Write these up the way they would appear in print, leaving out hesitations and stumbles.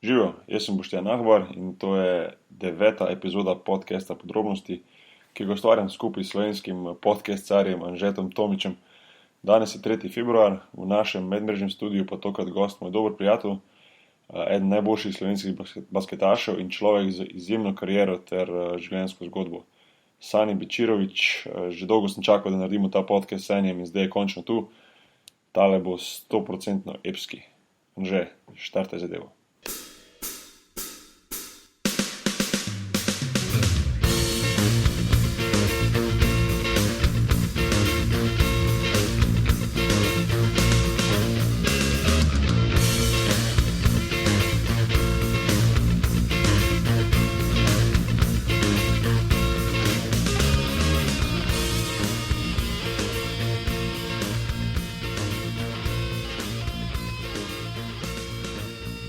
Živijo, jaz sem Boštjan Ahvar in to je 9. epizoda podcasta Podrobnosti, ki ga ustvarjam skupaj s slovenskim podcastcarjem Anžetom Tomičem. Danes je 3. februar, v našem medmrežnem studiu pa tokrat gost moj dober prijatelj, eden najboljših slovenskih basketašev in človek z izjemno kariero ter življenjsko zgodbo. Sani Bečirović, že dolgo sem čakal, da naredimo ta podcast s Sanjem in zdaj je končno tu. Tale bo 100% epski. Anže, štartaj zadevo.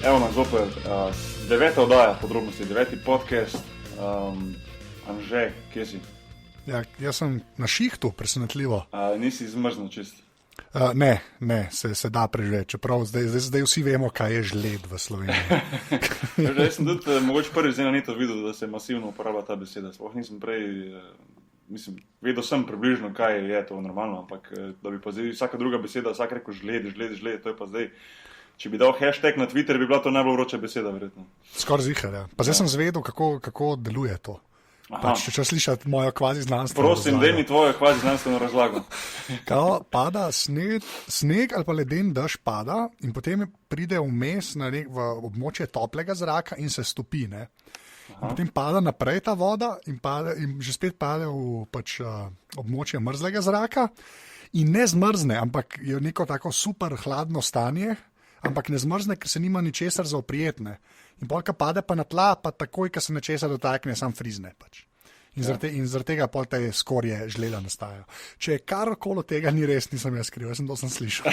Evo nas zopet, 9. oddaja Podrobnosti, 9. podcast. Anže, kje si? Ja, jaz sem na šihtu, presenetljivo. Nisi zmrznil čist? Ne, se da preživeti, čeprav zdaj vsi vemo, kaj je žled v Sloveniji. Jaz sem tudi mogoče prvi zdaj na neto videl, da se masivno uporablja ta beseda. Sploh nisem prej, vedel sem približno, kaj je to normalno, ampak da bi pa zdaj vsaka druga beseda, vsak rekel žled, to je pa zdaj. Če bi dal hashtag na Twitter, bi bila to najbolj vroča beseda, verjetno. Skoraj zihar, ja. Pa zdaj sem zvedel, kako deluje to. Pač, če slišati mojo kvazi znanstveno razlago. Prosim, daj mi tvojo kvazi znanstveno razlago. Kao pada sneg ali pa leden dež pada in potem pride vmes v območje toplega zraka in se stopi, ne. Potem pada naprej ta voda in že spet pade v območje mrzlega zraka in ne zmrzne, ampak je neko tako super hladno stanje, ampak ne zmrzne, ker se nima ničesar za oprijetne. In polka pade pa na tla, pa takoj, ko se nečesa dotakne, sam frizne. Pač. In zaradi tega pol te skorje žlela nastajajo. Če je karkoli tega ni res, nisem jaz kriv, jaz sem to slišal.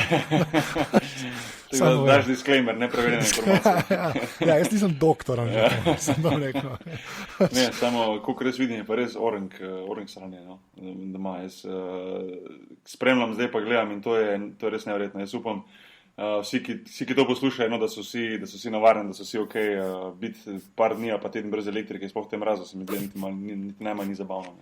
Daš disclaimer, nepreverjene informacije. Ja, jaz nisem doktor, sem vam rekel. Ne, samo, koliko res vidim, je pa res orang sranje, no, doma. Jaz spremljam, zdaj pa gledam in to je res neverjetno. Jaz upam, vsi, ki to poslušajo, no, da so vsi navarni, da so vsi ok, biti par dni, pa teden brez elektrike, sploh v tem mrazu, se mi zdi niti najmanj ni zabavno. Ne.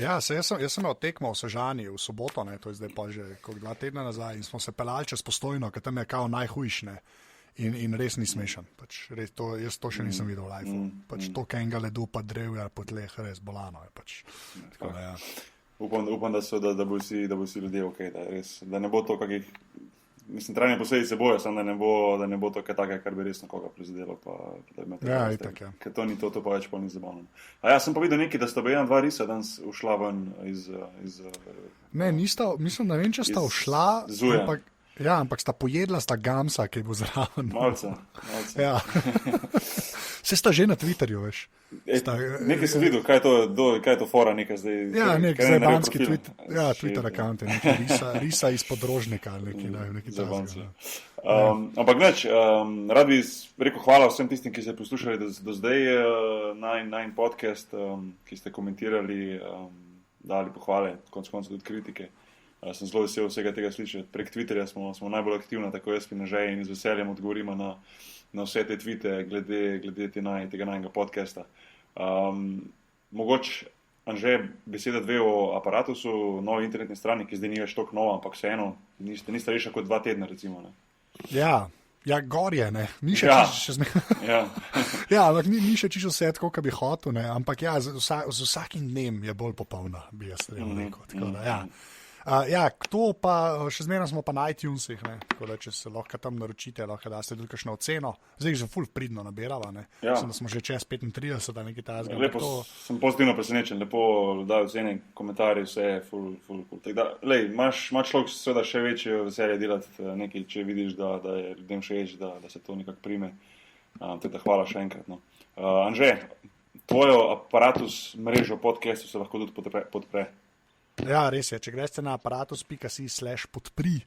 Ja, jaz sem imel tekmo v Sežani v soboto, ne, to je zdaj pa že 2 tedna nazaj in smo se pelali čez Postojno, ker tam je kao najhujš, ne. In res ni smešen. Jaz to še nisem videl v live. To kenga ledu pa drevja po tleh, res bolano je. Tako da, ja. Upam, da bo vsi ljudje ok, da ne bo to kakih. Trajne posledice bojo, samo da ne bo to kaj takega, kar bi resno koga prizadelo. Ja, itak, ja. Ker to ni to pa več pol ni zabavno. A ja, sem pa videl nekaj, da sta bila 2 risa danes ušla ven iz Ne, nista, mislim, da vem, če sta ušla, ampak sta pojedla sta gamsa, ki bo zraven. Malce. Ja. Se sta že na Twitterju, veš. Nekaj sem videl, kaj je to fora, nekaj zdaj. Ja, zdaj banski Twitter account, risa iz podrožnika ali nekaj tazga. Ampak rad bi rekel hvala vsem tistim, ki ste poslušali do zdaj najin podcast, ki ste komentirali, dali pohvale, konec koncev tudi kritike. Sem zelo vesel vsega tega slišati. Prek Twitterja smo najbolj aktivni, tako jaz in Anže, in z veseljem odgovorimo na vse te tweete glede tega najnega podcasta. Mogoče, Anže, beseda 2 o Aparatusu, novi internetni strani, ki zdaj ni več toliko nova, ampak vseeno, niste rešili kot 2 tedna, recimo. Ne? Ja, gor je, ne. Ni še ampak ni še čisto vse tako, kot bi hotel, ne. Ampak ja, z vsakim dnem je bolj popolna, bi jaz rekel. Tako da, ja. To pa, še zmeraj smo pa na iTunesih, ne, tako da če se lahko tam naročite, lahko daste tudi kakšno oceno. Zdaj že ful pridno nabirava, ne. Ja. Mislim, da smo že čez 35, da nekaj tazga. Lepo, sem pozitivno presenečen, lepo dajo ocene, komentarje, vse je ful. Tako da, imaš človek seveda še večje veselje delati nekaj, če vidiš, da je ljudem všeč, da se to nekako prime. Tako da hvala še enkrat, no. Anže, tvojo Aparatus mrežo podcastu se lahko tudi podpre. Ja, res je. Če greste na aparatus.si/podpri,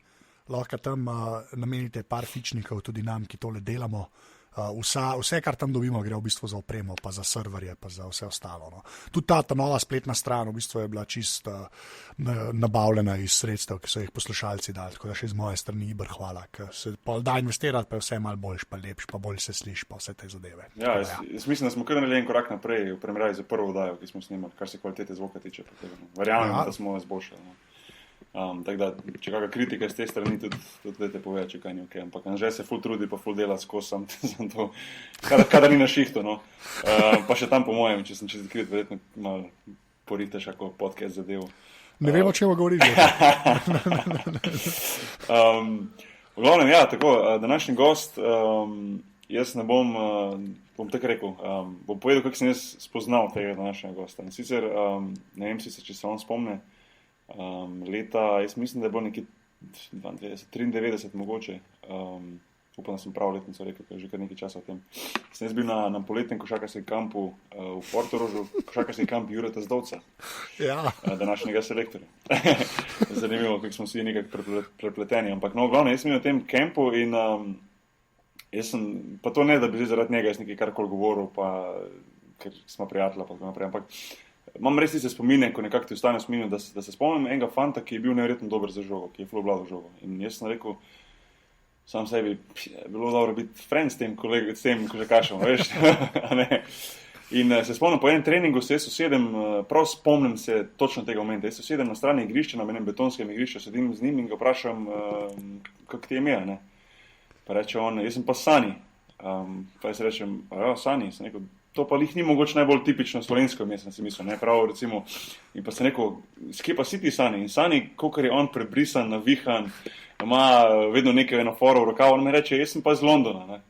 lahko tam namenite par fičnikov tudi nam, ki tole delamo. Vse, kar tam dobimo, gre v bistvu za opremo, pa za serverje, pa za vse ostalo. No. Tudi ta nova spletna stran v bistvu je bila čisto nabavljena iz sredstev, ki so jih poslušalci dali, tako da še iz moje strani Ibr hvala, ker se da investirati, pa je vse malo boljš, pa lepš, pa bolj se sliši, pa vse te zadeve. Ja, jaz mislim, da smo kar naredili en korak naprej v primerjavi z prvo oddajo, ki smo snimali, kar se kvalitete zvoka tiče. Verjamem, da smo izboljšali. No. Tako da, če kakšna kritika z te strani, tudi dajte povedati, če kaj ni okej. Ampak Anže se ful trudi, pa ful dela skozi sam to, kadar ni na šihtu, no. Pa še tam po mojem, če sem čez krit, verjetno malo porihtaš ako podcast zadev. Ne vemo, če bo govoril. V glavnem, ja, tako, današnji gost, jaz ne bom tako rekel, bom povedal, kako sem jaz spoznal tega današnjega gosta. In sicer, ne vem si se, če se on spomne, leta, jaz mislim, da je bilo nekje 93 mogoče, upam, da sem prav letnico rekel, ker je že kar nekaj časa o tem. Sem jaz bil na poletnem košarkarskem kampu v Portorožu, košarkarski kamp Jureta Zdovca, današnjega selektorja. Zanimivo, kako smo vsi nekako prepleteni, ampak no, glavno, jaz sem bil na tem kampu in jaz sem, pa to ne, da bi zaradi njega jaz nekaj karkoli govoril, pa ker smo prijatelja, pa tako naprej, ampak imam res tiste spomine, ko nekako ti ostane v spominu, da se spomnim enega fanta, ki je bil neverjetno dober za žogo, ki je ful obvladal žogo. In jaz sem rekel, sam sebi, je bilo dobro biti friend s tem košarkašem, veš, a ne. In se spomnim, po enem treningu se jaz usedem, prav spomnim se točno tega momenta, jaz se usedem na strani igrišča, na enem betonskem igrišču, sedim z njim in ga vprašam, kako ti je ime, ne. Pa reče on, jaz sem pa Sani. Pa jaz rečem, ja, Sani, sem rekel, to pa jih ni mogoče najbolj tipično slovensko ime, sem si mislil, ne, prav recimo, in pa sem rekel, skje pa si ti Sani? In Sani, kolikor je on prebrisan, navihan, ima vedno nekaj enoforo v rokavu, on mi reče, jaz sem pa iz Londona, ne.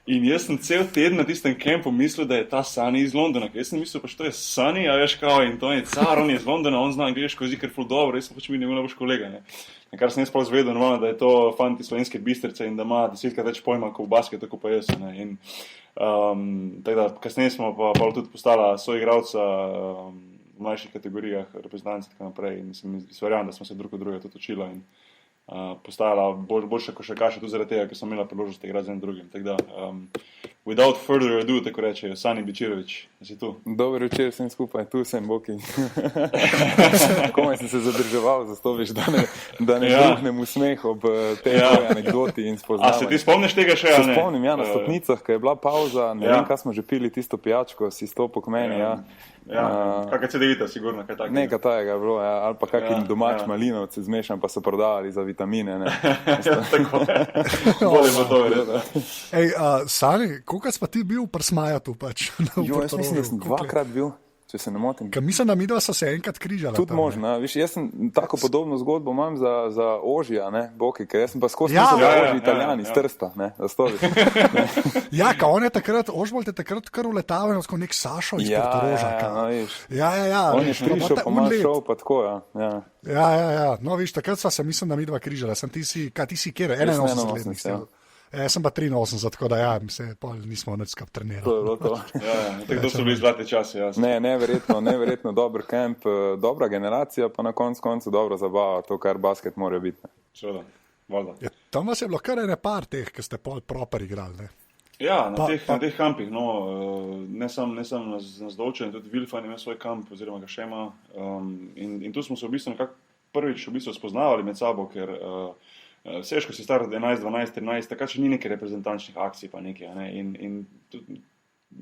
In jaz sem cel teden na tistem kampu mislil, da je ta Sani iz Londona, ker jaz sem mislil, pač to je Sani, a veš kao, in to je car, on je iz Londona, on zna angleško jezik, ker ful dobro, jaz sem pač bil njegov najboljši kolega, ne. In kar sem jaz pa zvedel, normalno, da je to fant iz Slovenske Bistrice in da ima 10krat več pojma kot v basketu, tako pa jaz, ne. In tako da, kasneje smo pa tudi postala soigralca v mlajših kategorijah, reprezentanci in tako naprej, in verjamem, da smo se drug od drugega tudi učila in postajala boljša košarkaša tudi zaradi tega, ker sem imela priložnost igrati z enim drugim. Tako da, without further ado, tako rečejo, Sani Bičirović, si tu? Dober večer, sem skupaj, tu sem, Boki. Komaj sem se zadrževal, zato veš, da ne bruhnem v smeh ob tej anekdoti in spoznavanju. A se ti spomniš tega še? Se spomnim, ja, na stopnicah, ko je bila pauza, ne vem, kaj smo že pili, tisto pijačko, si stopil k meni, ja. Ja, kakaj CD-vita, sigurno, kaj takega. Nekaj tajega je bilo, ja, ali pa kakšen domač malinovci zmešan, pa so prodavali za vitamine, ne. Tako, bolje bo to verjetno. Ej, Sani, koliko si pa ti bil pri Smajatu pač? Jaz mislim, da sem dvakrat bil, če se ne motim. Ker mislim, da midva so se enkrat križala. Tudi možno, viš, jaz sem tako podobno zgodbo imam za Ožija, ne, Boki, ker jaz sem pa skozi Ožji Italijani iz Trsta, ne, zastovi. Ja, ka on je takrat, Ožbolt je takrat kar uletaval, kot nek Sašo iz Portoroža. No, viš. Ja. On je prišel, pa malo šel, pa tako, ja. Ja. No, viš, takrat sva se, mislim, da midva križala. Ti si kjer? 81 letnik. Jaz sem pa 83, tako da ja, nismo nič skap trenirali. To je bilo to. Tako da so bili zlati časi, jasno. Neverjetno dober kamp, dobra generacija, pa na koncu dobra zabava, to, kar basket mora biti. Seveda, valjda. Ja, tam vas je bilo kar ene par teh, ki ste pol proper igrali, ne? Ja, na teh kampih, no, ne sam na Zdovčen, tudi Vilfan ima svoj kamp, oziroma ga še ima. In tu smo se v bistvu nekako prvič spoznavali med sabo, ker vseš, ko si star 11, 12, 13, takrat še ni nekaj reprezentančnih akcij pa nekaj, ne, in tudi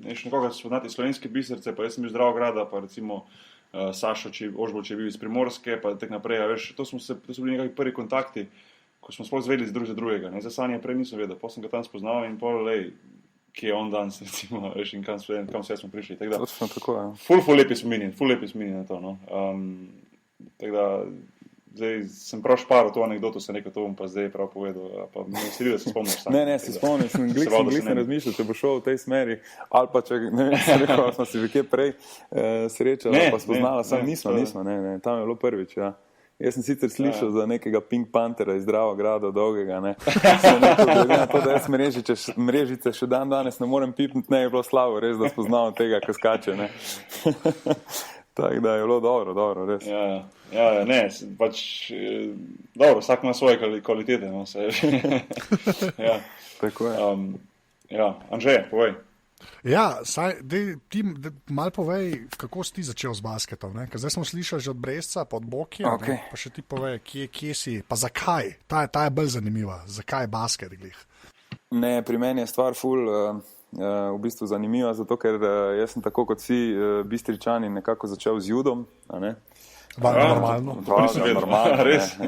nekoga spoznati Slovenske Bistrice, pa jaz sem bil iz Dravograda, pa recimo Sašo Ožbolt je bil iz Primorske, pa tak naprej, a veš, to so bili nekakvi prvi kontakti, ko smo sploh zvedeli drug za drugega, ne, za Sanje prej nisem vedel, potem sem ga tam spoznal in pol, kje je on danes, recimo, veš, in kam vse smo prišli, tako da, točno tako, ja. Ful lepi spomini na to, no, tako da, zdaj sem prav šparil to anekdoto, sem rekel, to bom pa zdaj prav povedal, pa me veseli, da se spomniš sam. Ne, se spomnim, sem glik razmišljal, če bo šel v tej smeri, ali pa če, ne vem, sem rekel, smo se kje prej srečali, pa spoznala, nismo, ne, tam je bilo prvič, ja. Jaz sem sicer slišal za nekega Pink Panthera iz Dravograda dolgega, ne. Sem rekel, glede na to, da jaz mrežice še danes ne morem pipniti, ne je bilo slavo, res, da spoznavam tega, ko skače, ne. Tako da je bilo dobro, res. Ja, ne, pač, dobro, vsak ima svoje kvalitete, no, se, ja. Tako je. Anže, povej. Ja, ti malo povej, kako si ti začel z basketom. Ker zdaj smo slišali že od Brezca, pa od Bokija, okay. Pa še ti povej, kje si, pa zakaj. Ta je bolj zanimiva, zakaj basket glih. Ne, pri meni je stvar ful v bistvu zanimiva, zato ker jaz sem tako kot vsi Bistričani nekako začel z judom. Normalno.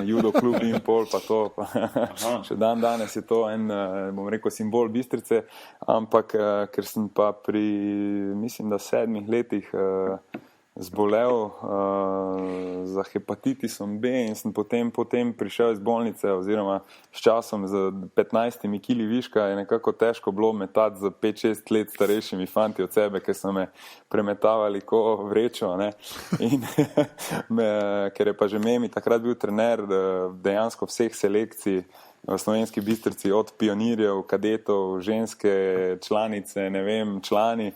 Judo klub in pol, pa to. Še dan danes je to en, bom rekel, simbol Bistrice, ampak ker sem pa pri, mislim, da 7 letih zbolel za hepatitisom B in sem potem prišel iz bolnice oziroma s časom z 15 kili viška je nekako težko bilo metati z 5-6 let starejšimi fanti od sebe, ker so me premetavali ko vrečo. In ker je pa že Memi takrat bil trener dejansko vseh selekcij v Slovenski Bistrici, od pionirjev, kadetov, ženske članice, ne vem, člani.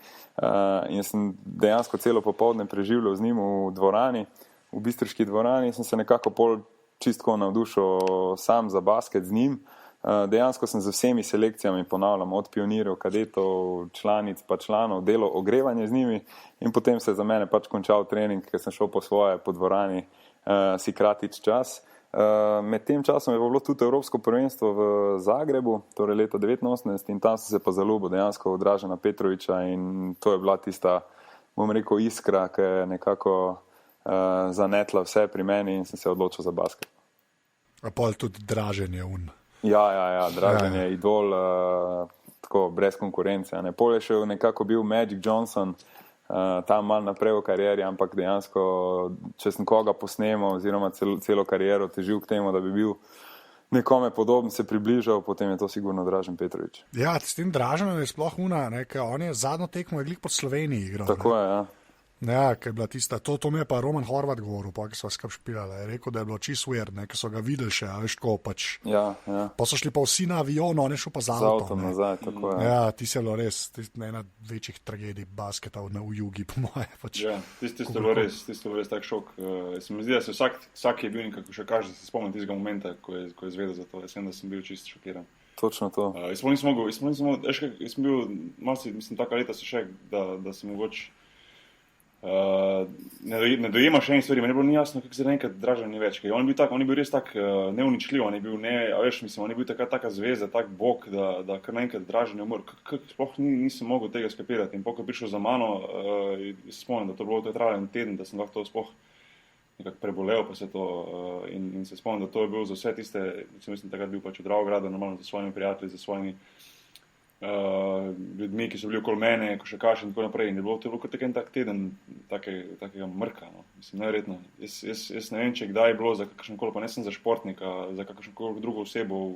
In sem dejansko celo popoldne preživljal z njim v dvorani, v bistriški dvorani, in sem se nekako pol čistko navdušil sam za basket z njim. Dejansko sem z vsemi selekcijami, ponavljam, od pionirjev, kadetov, članic pa članov, delal ogrevanje z njimi in potem se je za mene pač končal trening, ker sem šel po svoje po dvorani si kratič čas. Med tem časom je bilo tudi Evropsko prvenstvo v Zagrebu, torej leta 1989, in tam sem se pa zaljubil dejansko v Dražena Petroviča in to je bila tista, bom rekel, iskra, ki je nekako zanetla vse pri meni in sem se odločil za basket. A pol tudi Dražen je un. Ja, Dražen je idol, tako brez konkurence. Pol je še nekako bil Magic Johnson, tam malo naprej v karieri, ampak dejansko, če sem koga posnemal oziroma celo kariero težil k temu, da bi bil nekome podoben, se približal, potem je to sigurno Dražen Petrovič. Ja, s tem Draženom je sploh una, ker on je zadnjo tekmo je glih pod Sloveniji igral. Tako je, ja. Ja, ker je bila tista, to mi je pa Roman Horvat govoril, pa ki so skap špilali, je rekel, da je bilo čisto weird, ker so ga videli še, a veš tako pač. Ja. Pa so šli pa vsi na avion, on je šel pa z avtom nazaj, tako je. Ja, ti se je bilo res, ena večjih tragedij basketa v jugi, po moje. Pač. Ja, tisti je bilo res tak šok. Se mi zdi, da se vsak je bil nekako še kaže, da se spomnim tistega momenta, ko je izvedel za to. Jaz vem, da sem bil čisto šokiran. Točno to. Jaz sem bil, mislim, taka leta so še, da sem mogoče ne dojema še ene stvari, meni je bilo ni jasno, kako se enkrat Dražen ni več. On je bil res tak neuničljiv, on je bil taka zveza, tak bog, da kar naenkrat Dražen je umrl. Sploh nisem mogel tega skapirati. In ko je prišel za mano, se spomnim, da to je trajalo en teden, da sem lahko to sploh nekako prebolel, pa se to, in se spomnim, da to je bil za vse tiste, mislim, takrat bil pač v Dravogradu, normalno za svojimi prijatelji, za svojimi ljudmi, ki so bili okoli mene, košarkaši in tako naprej. In je bilo kot en tak teden takega mrka. No. Mislim, najverjetno. Jaz ne vem, če kdaj je bilo za kakšenkoli, pa ne sem za športnika, za kakšenkoli drugo osebo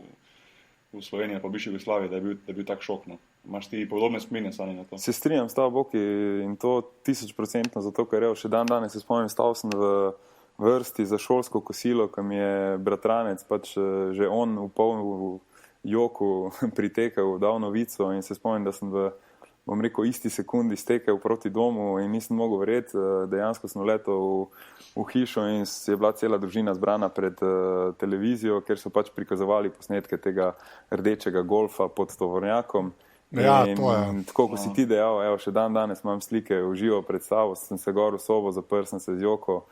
v Sloveniji, pa bivši Jugoslaviji, da je bil tak šok. No. Imaš ti podobne spomine sami na to? Se strinjam s tabo, Boki, in to 1000%, zato ker še dan danes se spomnim, stal sem v vrsti za šolsko kosilo, ko mi je bratranec, pač že on v polnu joku pritekel, dal novico in se spomnim, da sem bom rekel, isti sekundi stekel proti domu in nisem mogel verjeti. Dejansko sem letel v hišo in je bila cela družina zbrana pred televizijo, ker so pač prikazovali posnetke tega rdečega golfa pod tovornjakom. Ja, in to je. Tako, ko si ti dejal, še dan danes imam slike v živo predstavo, sem se gor v sobo, zaprl sem se z joko,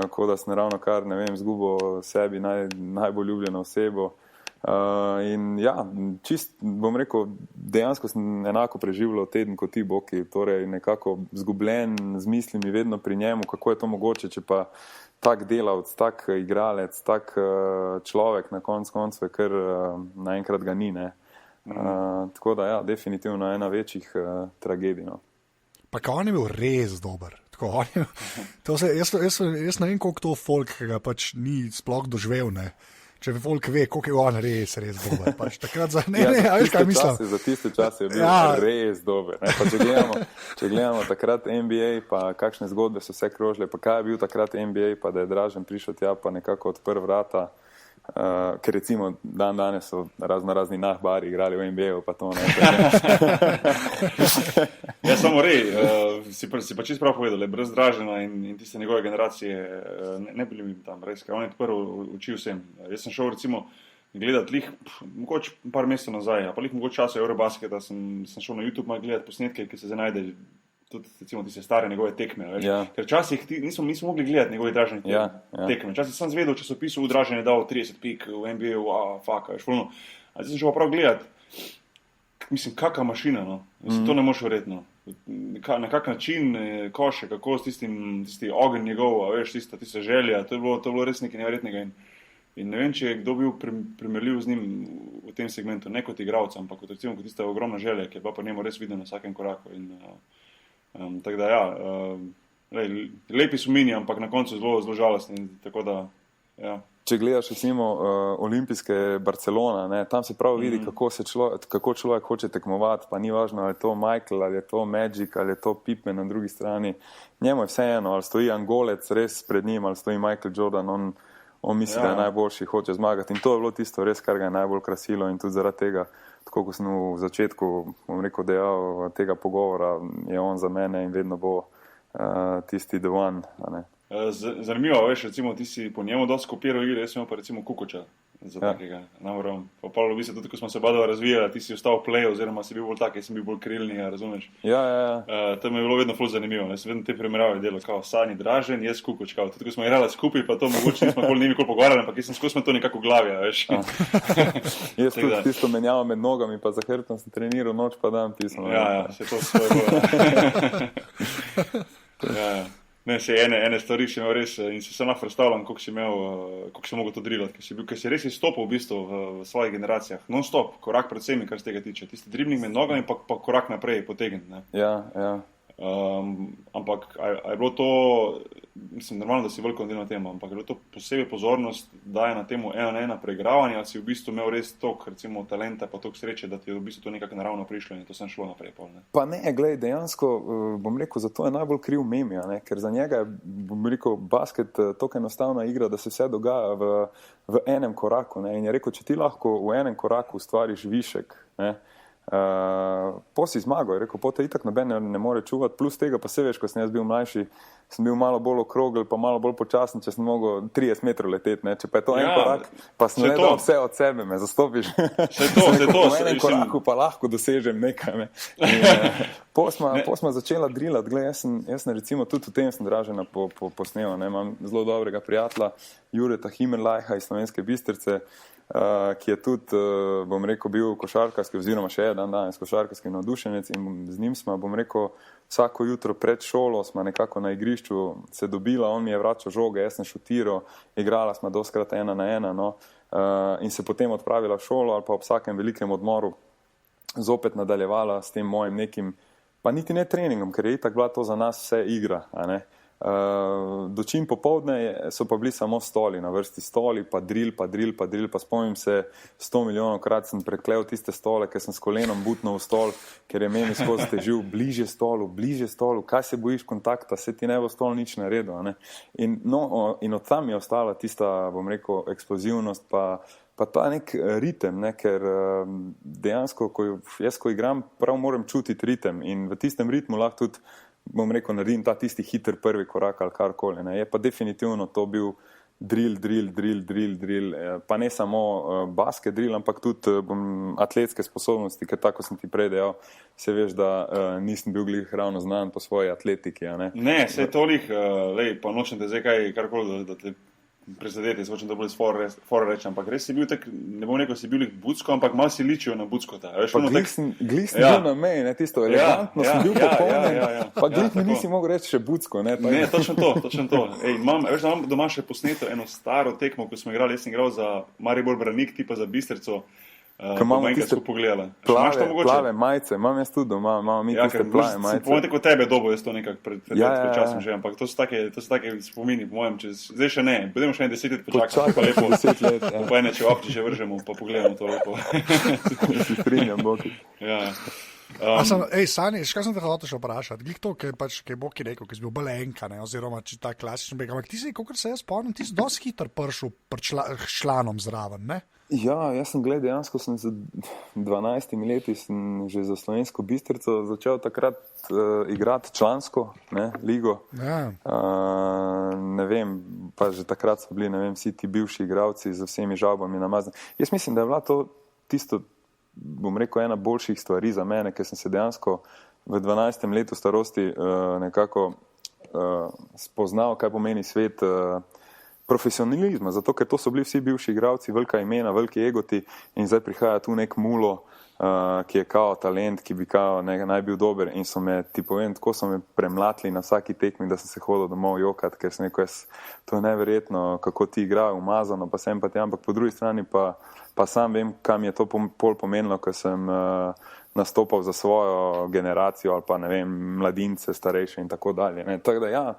ko da sem ravno kar, ne vem, zgubil sebi najbolj ljubljeno osebo. In ja, čist, bom rekel, dejansko sem enako preživljal teden kot ti, Boki, torej nekako zgubljen z mislimi vedno pri njemu, kako je to mogoče, če pa tak delavc, tak igralec, tak človek na koncu je kar naenkrat ga ni, ne. Tako da ja, definitivno ena večjih tragedij, no. Pa on je bil res dober. Tako, jaz ne vem, koliko to folk, ki ga pač ni sploh doživel, ne. Če folk ve, koliko je on res dober. Pač takrat veš, kaj mislim. Za tiste čase je bil res dober. Ne? Pa če gledamo takrat NBA, pa kakšne zgodbe so vse krožile, pa kaj je bil takrat NBA, pa da je Dražen prišel tja, pa nekako odprl vrata, ker recimo danes so razni nahbari igrali v NBA-u, pa to ne. Ja, samo si pa čisto prav povedal, brez Dražena in tiste njegove generacije ne bili mi tam res, ker on je prvo učil vsem. Jaz sem šel recimo gledati mogoče par mesecev nazaj, pa mogoče časa Eurobasketa sem šel na YouTube gledati posnetke, ki se zdaj najde tudi recimo tiste stare njegove tekme, veš? Ja. Ker včasih nismo mogli gledati njegove dražene tekme. Včasih sem zvedel, če so pisal v dražene dal 30 pik v NBA, veš, polno. A zdaj sem šel pa prav gledati, mislim, kakva mašina, no. Mislim, to ne moš verjeti, no. Na kak način koše, kako s tisti ogenj njegov, veš, tista želja, to je bilo res nekaj neverjetnega in ne vem, če je kdo bil primerljiv z njim v tem segmentu, ne kot igralca, ampak kot tista ogromna želja, ki je bila pa njemu res videna na vsakem koraku in tako da lepi so mini, ampak na koncu zelo žalostni, tako da, ja. Če gledaš recimo olimpijske Barcelona, ne, tam se prav vidi, kako človek hoče tekmovati, pa ni važno, ali je to Michael, ali je to Magic, ali je to Pippen na drugi strani. Njemu je vseeno, ali stoji Angolec res pred njim, ali stoji Michael Jordan, on misli, da je najboljši, hoče zmagati. In to je bilo tisto res, kar ga je najbolj krasilo in tudi zaradi tega, tako kot sem v začetku, bom rekel, dejal tega pogovora, je on za mene in vedno bo tisti the one, a ne. Zanimivo, veš, recimo ti si po njemu dosti kopiral igre, jaz sem pa recimo Kukoča za takega. Pa Pavlo, vi se tudi, ko smo se badova razvijali, ti si ostal play, oziroma si bil bolj tak, jaz sem bil bolj krilni, razumeš? Ja. To mi je bilo vedno ful zanimivo, jaz sem vedno te primerjave delal, kao Sani Dražen, jaz Kukoč, kao. Tudi ko smo igrali skupaj, pa to mogoče nismo nikoli pogovarjali, ampak jaz sem skozi to nekako v glavi, veš. Jaz tudi tisto menjavo med nogami, pa za hrbtom sem treniral noč pa dan pismo. Ja, se to svoje bilo. Ja. Ne, se ene stvari si imel res in se sam predstavljam, koliko si mogel to drilati, ker si res izstopil v bistvu v svojih generacijah. Non-stop, korak pred vsemi, kar se tega tiče. Tisti dribling med nogami, pa korak naprej potegniti, ne. Ja. Ampak a je bilo to, mislim, normalno, da si veliko delal na tem, ampak je bilo to posebej pozornost daje na temu 1-1 preigravanje, ali si v bistvu imel res toliko, recimo, talenta pa toliko sreče, da ti je v bistvu to nekako naravno prišlo in to sem šlo naprej. Ne? Pa ne, glej, dejansko, bom rekel, zato je najbolj kriv Memija, ne? Ker za njega je, bom rekel, basket toliko enostavna igra, da se vse dogaja v enem koraku, ne? In je rekel, če ti lahko v enem koraku ustvariš višek, ne? Po si zmagal, je rekel, po te itak noben ne more čuvati, plus tega pa se veš, ko sem jaz bil mlajši, sem bil malo bolj okrogel, pa malo bolj počasen, če sem mogel 30 metrov leteti, ne, če pa je to en korak, pa sem gledal vse od sebe, me zastopiš. Se to. V enem koraku pa lahko dosežem nekaj, ne. Po smo začela drilati, gled, jaz sem recimo tudi v tem sem Dražena posnel, ne, imam zelo dobrega prijatelja, Jureta Himerlajha iz Slovenske Bistrice, ki je tudi, bom rekel, bil košarkarski, oziroma še je danes košarkarski navdušenec in z njim smo, bom rekel, vsako jutro pred šolo smo nekako na igrišču se dobila, on mi je vračal žoge, jaz sem šutiral, igrala smo doskrat 1-1, no, in se potem odpravila v šolo ali pa ob vsakem velikem odmoru zopet nadaljevala s tem mojim nekim, pa niti ne treningom, ker je itak bila to za nas vse igra, a ne. Dočim popovdne so pa bili samo stoli, na vrsti stoli, pa drill, pa spomnim se 100 milijonov krat sem preklel tiste stole, ker sem s kolenom butnil v stol, ker je meni skozi težil bliže stolu, kaj se bojiš kontakta, se ti ne bo stol nič naredil, ne? In od tam je ostala tista, bom rekel, eksplozivnost, pa ta nek ritem, ne? Ker dejansko, ko igram, prav moram čutiti ritem in v tistem ritmu lahko tudi, bom rekel, naredim ta tisti hiter prvi korak ali karkoli, ne. Je pa definitivno to bil drill, pa ne samo basket drill, ampak tudi atletske sposobnosti, ker tako sem ti prej dejal, se veš, da nisem bil glih ravno znan po svoji atletiki, a ne. Ne, se je tolik, pa nočem te zdaj kaj karkoli, da te prizadeti, jaz hočem, da bo iz fora reči, ampak res si bil tak, ne bom rekel, si bil bucko, ampak malo si ličijo na buckota. Pa glih sem bil na meji, ne, tisto elegantno, sem bil popolnen, pa glih mi nisi mogel reči še bucko, ne. Ne, točno to. Ej, imam doma še posneto eno staro tekmo, ko smo igrali, jaz sem igral za Maribor Branik, ti pa za Bistrico. Ko imamo tiste plave majice, imam jaz tudi doma, imamo mi tiste plave majice. Povem tako tebe dobo, jaz to nekak pred časom že, ampak to so take spomini, po mojem, zdaj še ne, budemo še 10 let počakati, pa lepo, 10 let, ja. Pa ene če opči že vržemo, pa pogledamo to lepo. Si strinjam, Boki. Ja. Sani, kaj sem te hotel še vprašati? Glih to, kaj je Boki rekel, ki si bil bolj enka, ne, oziroma či ta klasični beg, ampak ti si, kakor se jaz spomnim, ti si dosti hitro prišel članom zraven, ne? Ja, jaz sem dejansko sem z 12 leti sem že za Slovensko Bistrico začel takrat igrati člansko, ne, ligo. Ja. Ne vem, pa že takrat so bili, ne vem, vsi ti bivši igralci z vsemi žalbami namazani. Jaz mislim, da je bila to tisto, bom rekel, ena boljših stvari za mene, ker sem se dejansko v 12. letu starosti nekako spoznal, kaj pomeni svet profesionalizma, zato ker to so bili vsi bivši igralci, velika imena, veliki egoti in zdaj prihaja tu nek mulo, ki je kao talent, ki bi kao naj bil dober in so me, ti povem, tako so me premlatili na vsaki tekmi, da sem se hodil domov jokat, ker sem rekel, to je neverjetno, kako ti igrajo umazano, pa sem pa ti, ampak po drugi strani pa sam vem, kam je to pol pomenilo, ko sem nastopal za svojo generacijo ali pa, ne vem, mladince, starejše in tako dalje. Ne. Tako da ja,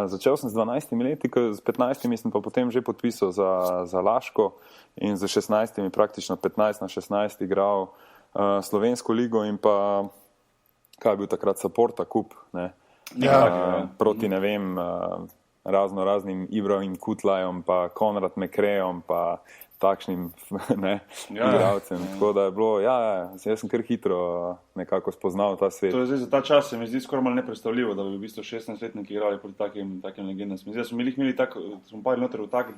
začel sem z 12 leti, z 15 sem pa potem že podpisal za Laško in z 16 praktično 15 na 16 igral Slovensko ligo in pa, kaj je bil takrat, Saporta kup, ne? Proti, ne vem, raznim Ibrahim Kutlajom, pa Konrad Mekrejom, pa takšnim igralcem. Tako da je bilo, jaz sem kar hitro nekako spoznal ta svet. To je zdaj za ta čas, se mi zdi skoraj malo nepredstavljivo, da bi v bistvu 16-letniki igrali proti takim legendam. Zdaj smo imeli smo pa noter v tak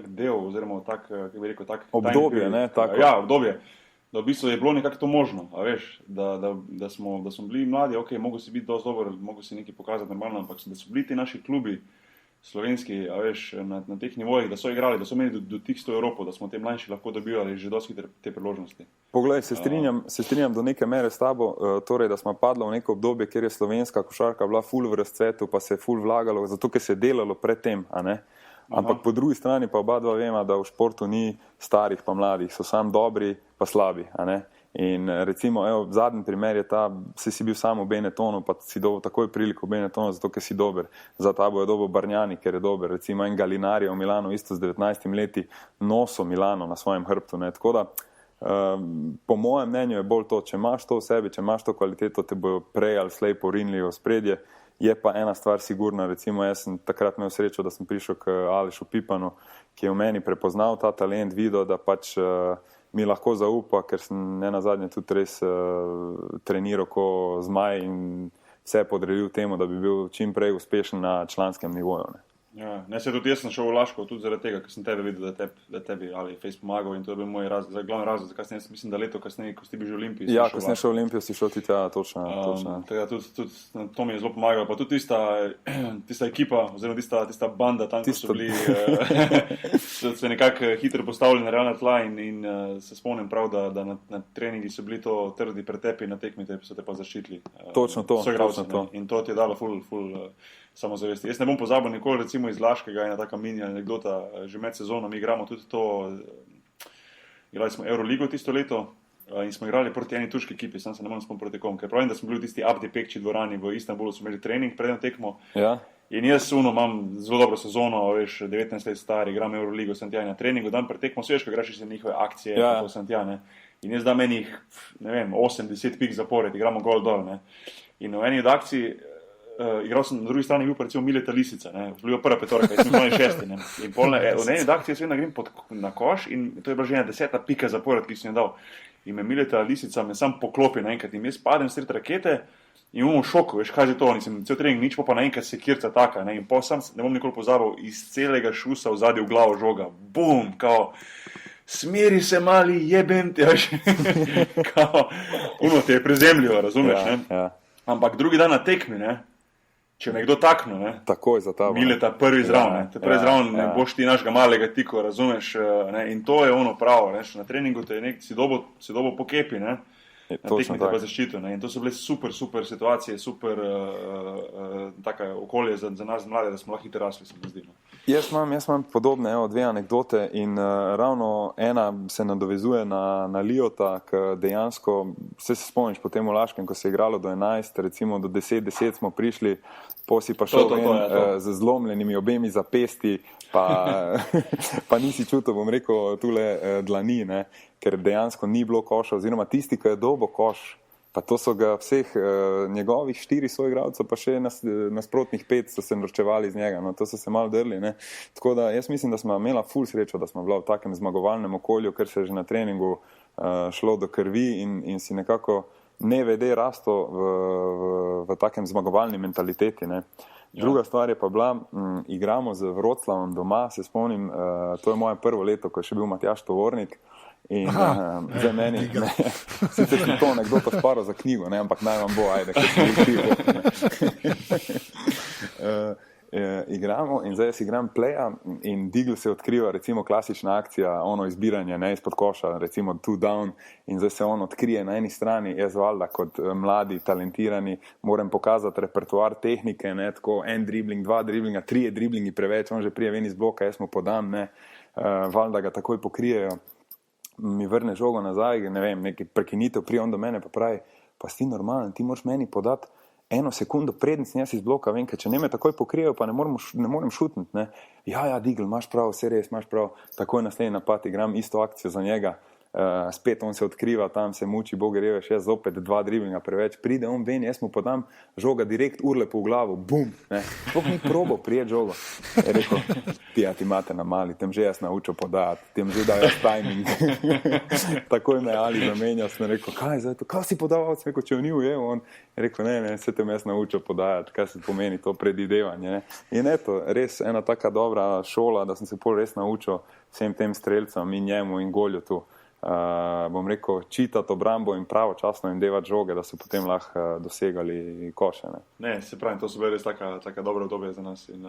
del, oziroma kako bi rekel, obdobje, ne? Tako. Ja, obdobje. Da v bistvu je bilo nekako to možno, a veš, da smo bili mladi, ok, mogo si biti dosti dober, mogo si nekaj pokazati normalno, ampak da so bili ti naši klubi slovenski, a veš, na teh nivojih, da so igrali, da so imeli dotik s to Evropo, da smo te mlajši lahko dobivali že dosti te priložnosti. Poglej, se strinjam do neke mere s tabo, torej, da smo padli v neko obdobje, kjer je slovenska košarka bila ful v razcvetu, pa se je ful vlagalo, zato ker se je delalo pred tem, a ne? Ampak po drugi strani pa oba dva vema, da v športu ni starih pa mladih, so sam dobri pa slabi, a ne? In recimo, zadnji primer je ta, si bil sam v Benettonu, pa si dobil takoj priliko v Benettonu, zato ker si dober. Za tabo je dobil Bargnani, ker je dober. Recimo en Galinari v Milanu, isto z 19 leti, noso Milano na svojem hrbtu, ne? Tako da, po mojem mnenju je bolj to, če imaš to v sebi, če imaš to kvaliteto, te bojo prej ali slej porinili v spredje. Je pa ena stvar sigurna, recimo jaz sem takrat imel srečo, da sem prišel k Alešu Pipanu, ki je v meni prepoznal ta talent, videl, da pač mi lahko zaupa, ker sem nenazadnje tudi res treniral ko zmaj in vse podredil temu, da bi bil čim prej uspešen na članskem nivoju. Ne. Ja, ne, se tudi jaz sem šel v Laško, tudi zaradi tega, ker sem tebe videl, da tebi ali Face pomagal in to je bil moj glavni razlog, zakaj sem jaz mislim, da leto kasneje, ko si bil že v Olimpiji. Ja, ko sem šel v Olimpijo, si šel ti tja, točno. Tega tudi to mi je zelo pomagalo, pa tudi tista ekipa, oziroma tista banda, tam so bili, so se nekako hitro postavili na realna tla in se spomnim prav, da na treningi so bili to trdi pretepi, na tekmi so te pa zaščitili. Točno to. In to ti je dalo ful samozavesti. Jaz ne bom pozabil nikoli, recimo iz Laškega, ena taka mini anekdota, že med sezono mi igramo tudi to, igrali smo Euroligo tisto leto in smo igrali proti eni turški ekipi, sam se ne morem spomniti proti kom, ker pravim, da smo bili v tisti Abdi Pekči dvorani v Istanbulu, smo imeli trening, predem tekmo. Ja. In jaz imam zelo dobro sezono, veš, 19 let star, igram Euroligo, sem tja na treningu, dan pred tekmo, veš, ko igraš še njihove akcije, tako sem tja, ne. In jaz dam enih, ne vem, 8-10 pik zapored, igramo gol dol, ne. In v eni od akcij igral sem, na drugi strani bil pa recimo Mileta Lisica, ne, bil prva petorka, jaz sem bil šesti, ne, in v eni od akcij jaz vedno grem na koš in to je bila že ena 10. pika zapored, ki sem jo dal. In me Mileta Lisica me sam poklopi naenkrat in jaz padem sred rakete in imamo šoku, veš, kaj je to, nisem cel trening nič, pa naenkrat se kirca taka, ne, in pa sam ne bom nikoli pozabil, iz celega šusa vzadil v glavo žoga, bum, kao, smeri se mali, jebem te, veš, kao, te je prezemljivo, razumeš, ne, ja. Ampak drugi dan na tekmi, ne, če me kdo takno, ne, takoj za tabo, Mileta prvi zraven, te prvi zraven, ne boš ti našega malega tiko, razumeš, ne, in to je ono pravo, ne, na treningu te je si dobo po kepi, ne, na tekmi te pa zaščito, ne, in to so bile super situacije, super taka okolje za nas mlade, da smo lahko hitro rasli, se mi zdi. Jaz imam podobne, dve anekdote in ravno ena se nadovezuje na Liota, ki dejansko, se spomniš potem v Laškem, ko se je igralo do 11, recimo do 10 smo prišli, posi pa šel z zlomljenimi obemi zapesti, pa nisi čutil, bom rekel, tule dlani, ne, ker dejansko ni bilo koša, oziroma tisti, ki je dobo koš, pa to so ga vseh njegovih 4 soigralcev, pa še nasprotnih 5 so se norčevali z njega, no, to so se malo drli, ne. Tako da jaz mislim, da smo imela ful srečo, da smo bila v takem zmagovalnem okolju, ker se je že na treningu šlo do krvi in si nekako nevede rasto v takem zmagovalni mentaliteti, ne. Druga stvar je pa bila, igramo z Vroclavom doma, se spomnim, to je moje prvo leto, ko je še bil Matjaž Tovornik. In za meni, sicer sem to anekdoto sparo za knjigo, ne, ampak naj vam bo, ajde, kaj sem bil igramo in zdaj jaz igram playa in Digl se odkriva, recimo klasična akcija, ono izbiranje, ne, izpod koša, recimo two down, in zdaj se on odkrije na eni strani, jaz valjda kot mladi, talentirani, moram pokazati repertoar tehnike, ne, tako en dribling, dva driblinga, 3 driblingi preveč, on že prije ven iz bloka, jaz mu podam, ne, valjda ga takoj pokrijejo, mi vrne žogo nazaj, ne vem, neki prekinitev, prije on do mene pa pravi, pa si ti normalen, ti moraš meni podati 1 sekundo preden sem jaz iz bloka, vem, ker če ne me takoj pokrijejo, pa ne morem šutniti, ne. Ja, Digl, imaš prav, vse res, imaš prav, takoj naslednji napad, igram isto akcijo za njega, spet on se odkriva, tam se muči, boge reveš, jaz zopet 2 driblinga preveč, pride on ven, jaz mu podam žoga direkt urlepo v glavo, bum, ne, sploh ni probal prijeti žogo. Je rekel, ti imate na mali, tem že jaz naučil podati, tem že dal jaz timing. Takoj me Ali zamenjal, sem rekel, kaj si podal, sem rekel, če jo ni ujel, on je rekel, ne, se tem jaz naučil podajati, kaj se pomeni to predidevanje, ne. In eto, res ena taka dobra šola, da sem se pol res naučil vsem tem strelcem in njemu in Golju tu. Bom rekel, čitati obrambo in pravočasno in devati žoge, da so potem lahko dosegali koše. Ne, se pravi, to so bile res taka dobra obdobja za nas. In,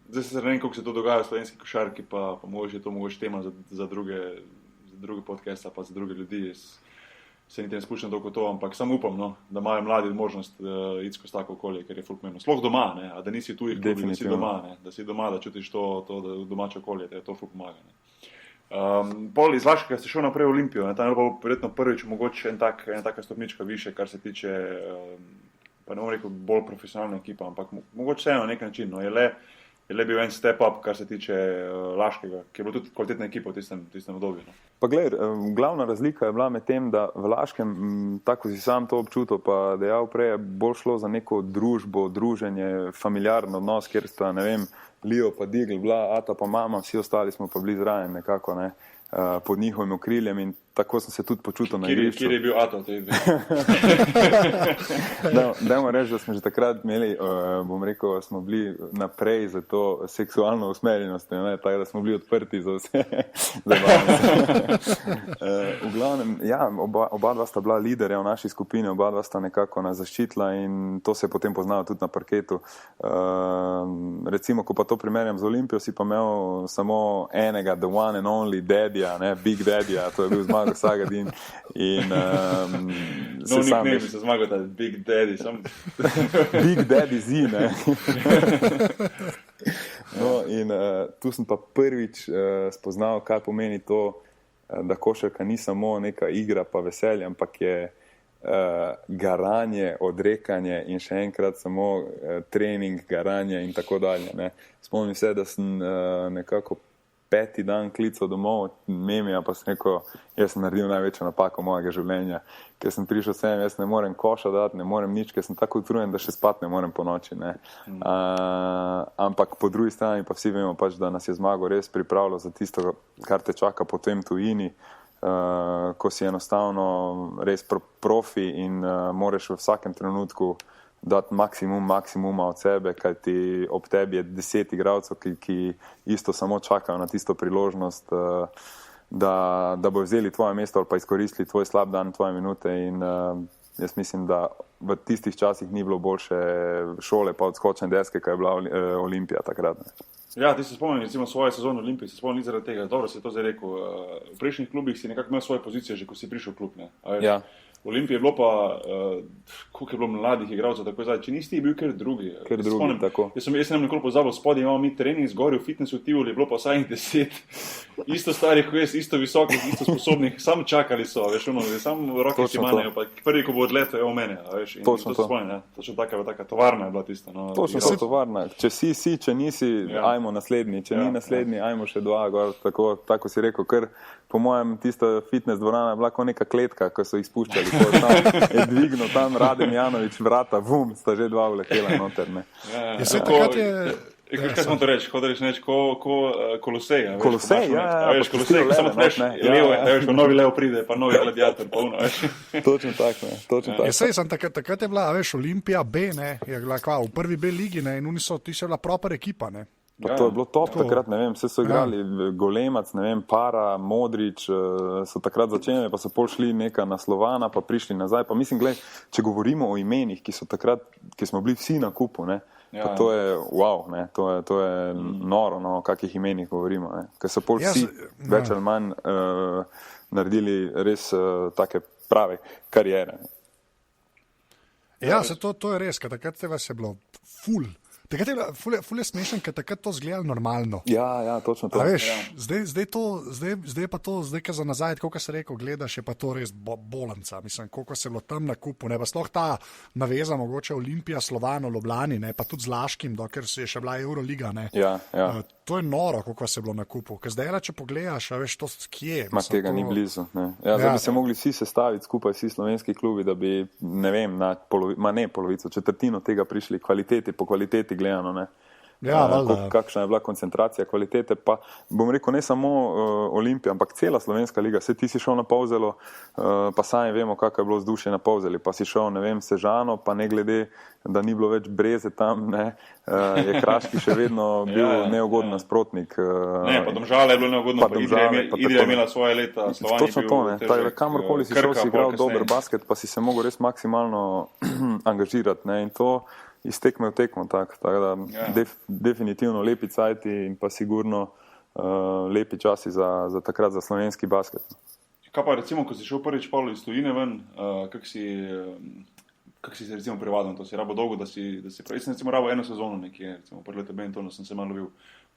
zdaj se ne vem, kako se to dogaja v slovenski košarki, pa mogoče je to tema za druge podcasta, pa za druge ljudi. Jaz se niti ne spuščam toliko to, ampak samo upam, no, da imajo mladi možnost iti skozi tako okolje, ker je ful pomembno. Sploh doma, ne, a da nisi tujih klubih, da si doma, ne, da si doma, da čutiš to domače okolje, da je to ful pomaga. Ne. Pol iz Laškega ste šel naprej v Olimpijo, tam je bilo verjetno prvič mogoče ena taka stopnička više, kar se tiče, pa ne bom rekel bolj profesionalna ekipa, ampak mogoče vseeno na nek način, no, je le bil en step up, kar se tiče Laškega, ki je bilo tudi kvalitetna ekipa v tistem obdobju. No. Pa gled, glavna razlika je bila med tem, da v Laškem, tako si sam to občutil, pa dejal prej, je bolj šlo za neko družbo, druženje, familiarno odnos, kjer sta, ne vem, Lio pa Digl, bila, ata pa mama, vsi ostali smo pa bili zraven nekako, ne, pod njihovim okriljem in tako sem se tudi počutil na igrišču. Kjer je bil ata v tej dve? Dajmo reči, da smo že takrat imeli, bom rekel, smo bili naprej za to seksualno usmerjenost, ne, tako da smo bili odprti za vse zabavne. V glavnem, ja, oba dva sta bila liderja v naši skupini, oba dva sta nekako nas zaščitila in to se je potem poznalo tudi na parketu. Recimo, ko pa to primerjam z Olimpijo, si pa imel samo enega, the one and only daddy-ja, ne, big daddy-ja, to je bil Zmago Sagadin in no nickname se Zmago, ta big daddy, sam big daddy Z, ne. No in tu sem pa prvič spoznal, kaj pomeni to, da košarka ni samo neka igra pa veselje, ampak je garanje, odrekanje in še enkrat samo trening, garanje in tako dalje, ne. Spomnim se, da sem nekako 5. dan klical domov Memija, pa sem rekel, jaz sem naredil največjo napako mojega življenja, ker sem prišel sem, jaz ne morem koša dati, ne morem nič, ker sem tako utrujen, da še spati ne morem po noči, ne. Ampak po drugi strani pa vsi vemo pač, da nas je Zmago res pripravljal za tisto, kar te čaka po tem tujini, ko si enostavno res profi in moreš v vsakem trenutku dati maksimuma od sebe, kajti ob tebi je 10 igralcev, ki isto samo čakajo na tisto priložnost, da bojo vzeli tvoje mesto ali pa izkoristili tvoj slab dan, tvoje minute in jaz mislim, da v tistih časih ni bilo boljše šole pa odskočne deske, kaj je bila Olimpija takrat. Ne. Ja, ti se spomnim, recimo svoje sezone v Olimpiji, se spomnim zaradi tega, dobro si to zdaj rekel, v prejšnjih klubih si nekako imel svoje pozicije, že ko si prišel v klub, ne. Ja. V Olimpiji je bilo pa, koliko je bilo mladih igralcev, tako zdaj, če nisi bil kar drugi. Spomnim, tako. Jaz sem nekoliko pozabil, spodaj imamo mi trening zgori v fitnessu v Tivoli, je bilo pa vsaj 10, isto starih kot jaz, isto visokih, isto sposobnih, samo čakali so, veš, samo roke si manjajo, pa prvi, ko bo odletel, je o mene, veš, in to se spomnim, ne, točno taka tovarna je bila tista. No, točno to tovarna, če si, če nisi, ja. Ajmo naslednji, če ni naslednji, ajmo še 2, gor, tako si rekel, ker po mojem tista fitness dvorana je bila kot neka kletka, ko so jih spuščali. Je dvignil tam Radim Janović vrata, vum, sta že 2 vletela noter, ne. Ja, takrat je Kaj smo to reči? Hočeš reči Kolosej. Kolosej, veš, Kolosej, samo veš, veš, ko novi Leo pride, pa novi gladiator, polno, veš. Točno tako, ne. Točno tako. Sej sem takrat je bila, veš, Olimpija B, ne, je bila v prvi B ligi, ne, in oni so, ti so bila proper ekipa, ne. Pa to je bilo top takrat, ne vem, vse so igrali, Golemac, ne vem, Para, Modrič, so takrat začeli, pa so pol šli neka na Slovana, pa prišli nazaj, pa mislim, gled, če govorimo o imenih, ki so takrat, ki smo bili vsi na kupu, ne, pa to je wow, ne, to je noro, no, o kakih imenih govorimo, ne, ker so pol vsi več ali manj naredili res take prave karijere. Ja, se to je res, ker takrat vas je bilo ful. Takrat je ful je smešen, ker takrat to zgleda normalno. Ja, točno to. A veš, zdaj pa to, zdaj ka za nazaj, koliko se rekel, gledaš, je pa to res bolanca. Mislim, koliko se je bilo tam na kupu, ne, pa sploh ta naveza, mogoče Olimpija, Slovano, Ljubljani, ne, pa tudi z Laškim, dokler se je še bila Euroliga, ne. Ja. To je noro, koliko se je bilo na kupu, ker zdaj, če pogledaš, a veš, to kje. Ma tega ni blizu, ne. Zdaj bi se mogli vsi sestaviti skupaj, vsi slovenski klubi, da bi, ne vem, na polovico, četrtino tega prišli po kvaliteti gledano, ne. Kakšna je bila koncentracija kvalitete, pa bom rekel, ne samo Olimpija, ampak cela slovenska liga, se ti si šel na Polzelo, pa sami vemo, kako je bilo vzdušje na Polzeli, pa si šel, ne vem, Sežano, pa ne glede, da ni bilo več Breze tam, ne, je Kraški še vedno bil neugoden nasprotnik. Ne, pa Domžale je bilo neugodno, pa Idrija je imela svoje leta, Slovan je bil točno to, ne, tako da kamorkoli si šel, si igral dober basket, pa si se mogel res maksimalno angažirati, ne, in to iz tekme v tekmo, tako da definitivno lepi cajti in pa sigurno lepi časi za takrat za slovenski basket. Kaj pa recimo, ko si šel prvič Pavlo iz tujine ven, kak si se recimo privadil, to si rabo dolgo, da si jaz sem recimo rabo eno sezono nekje, recimo prvi leto Benetonu sem se malo lovil,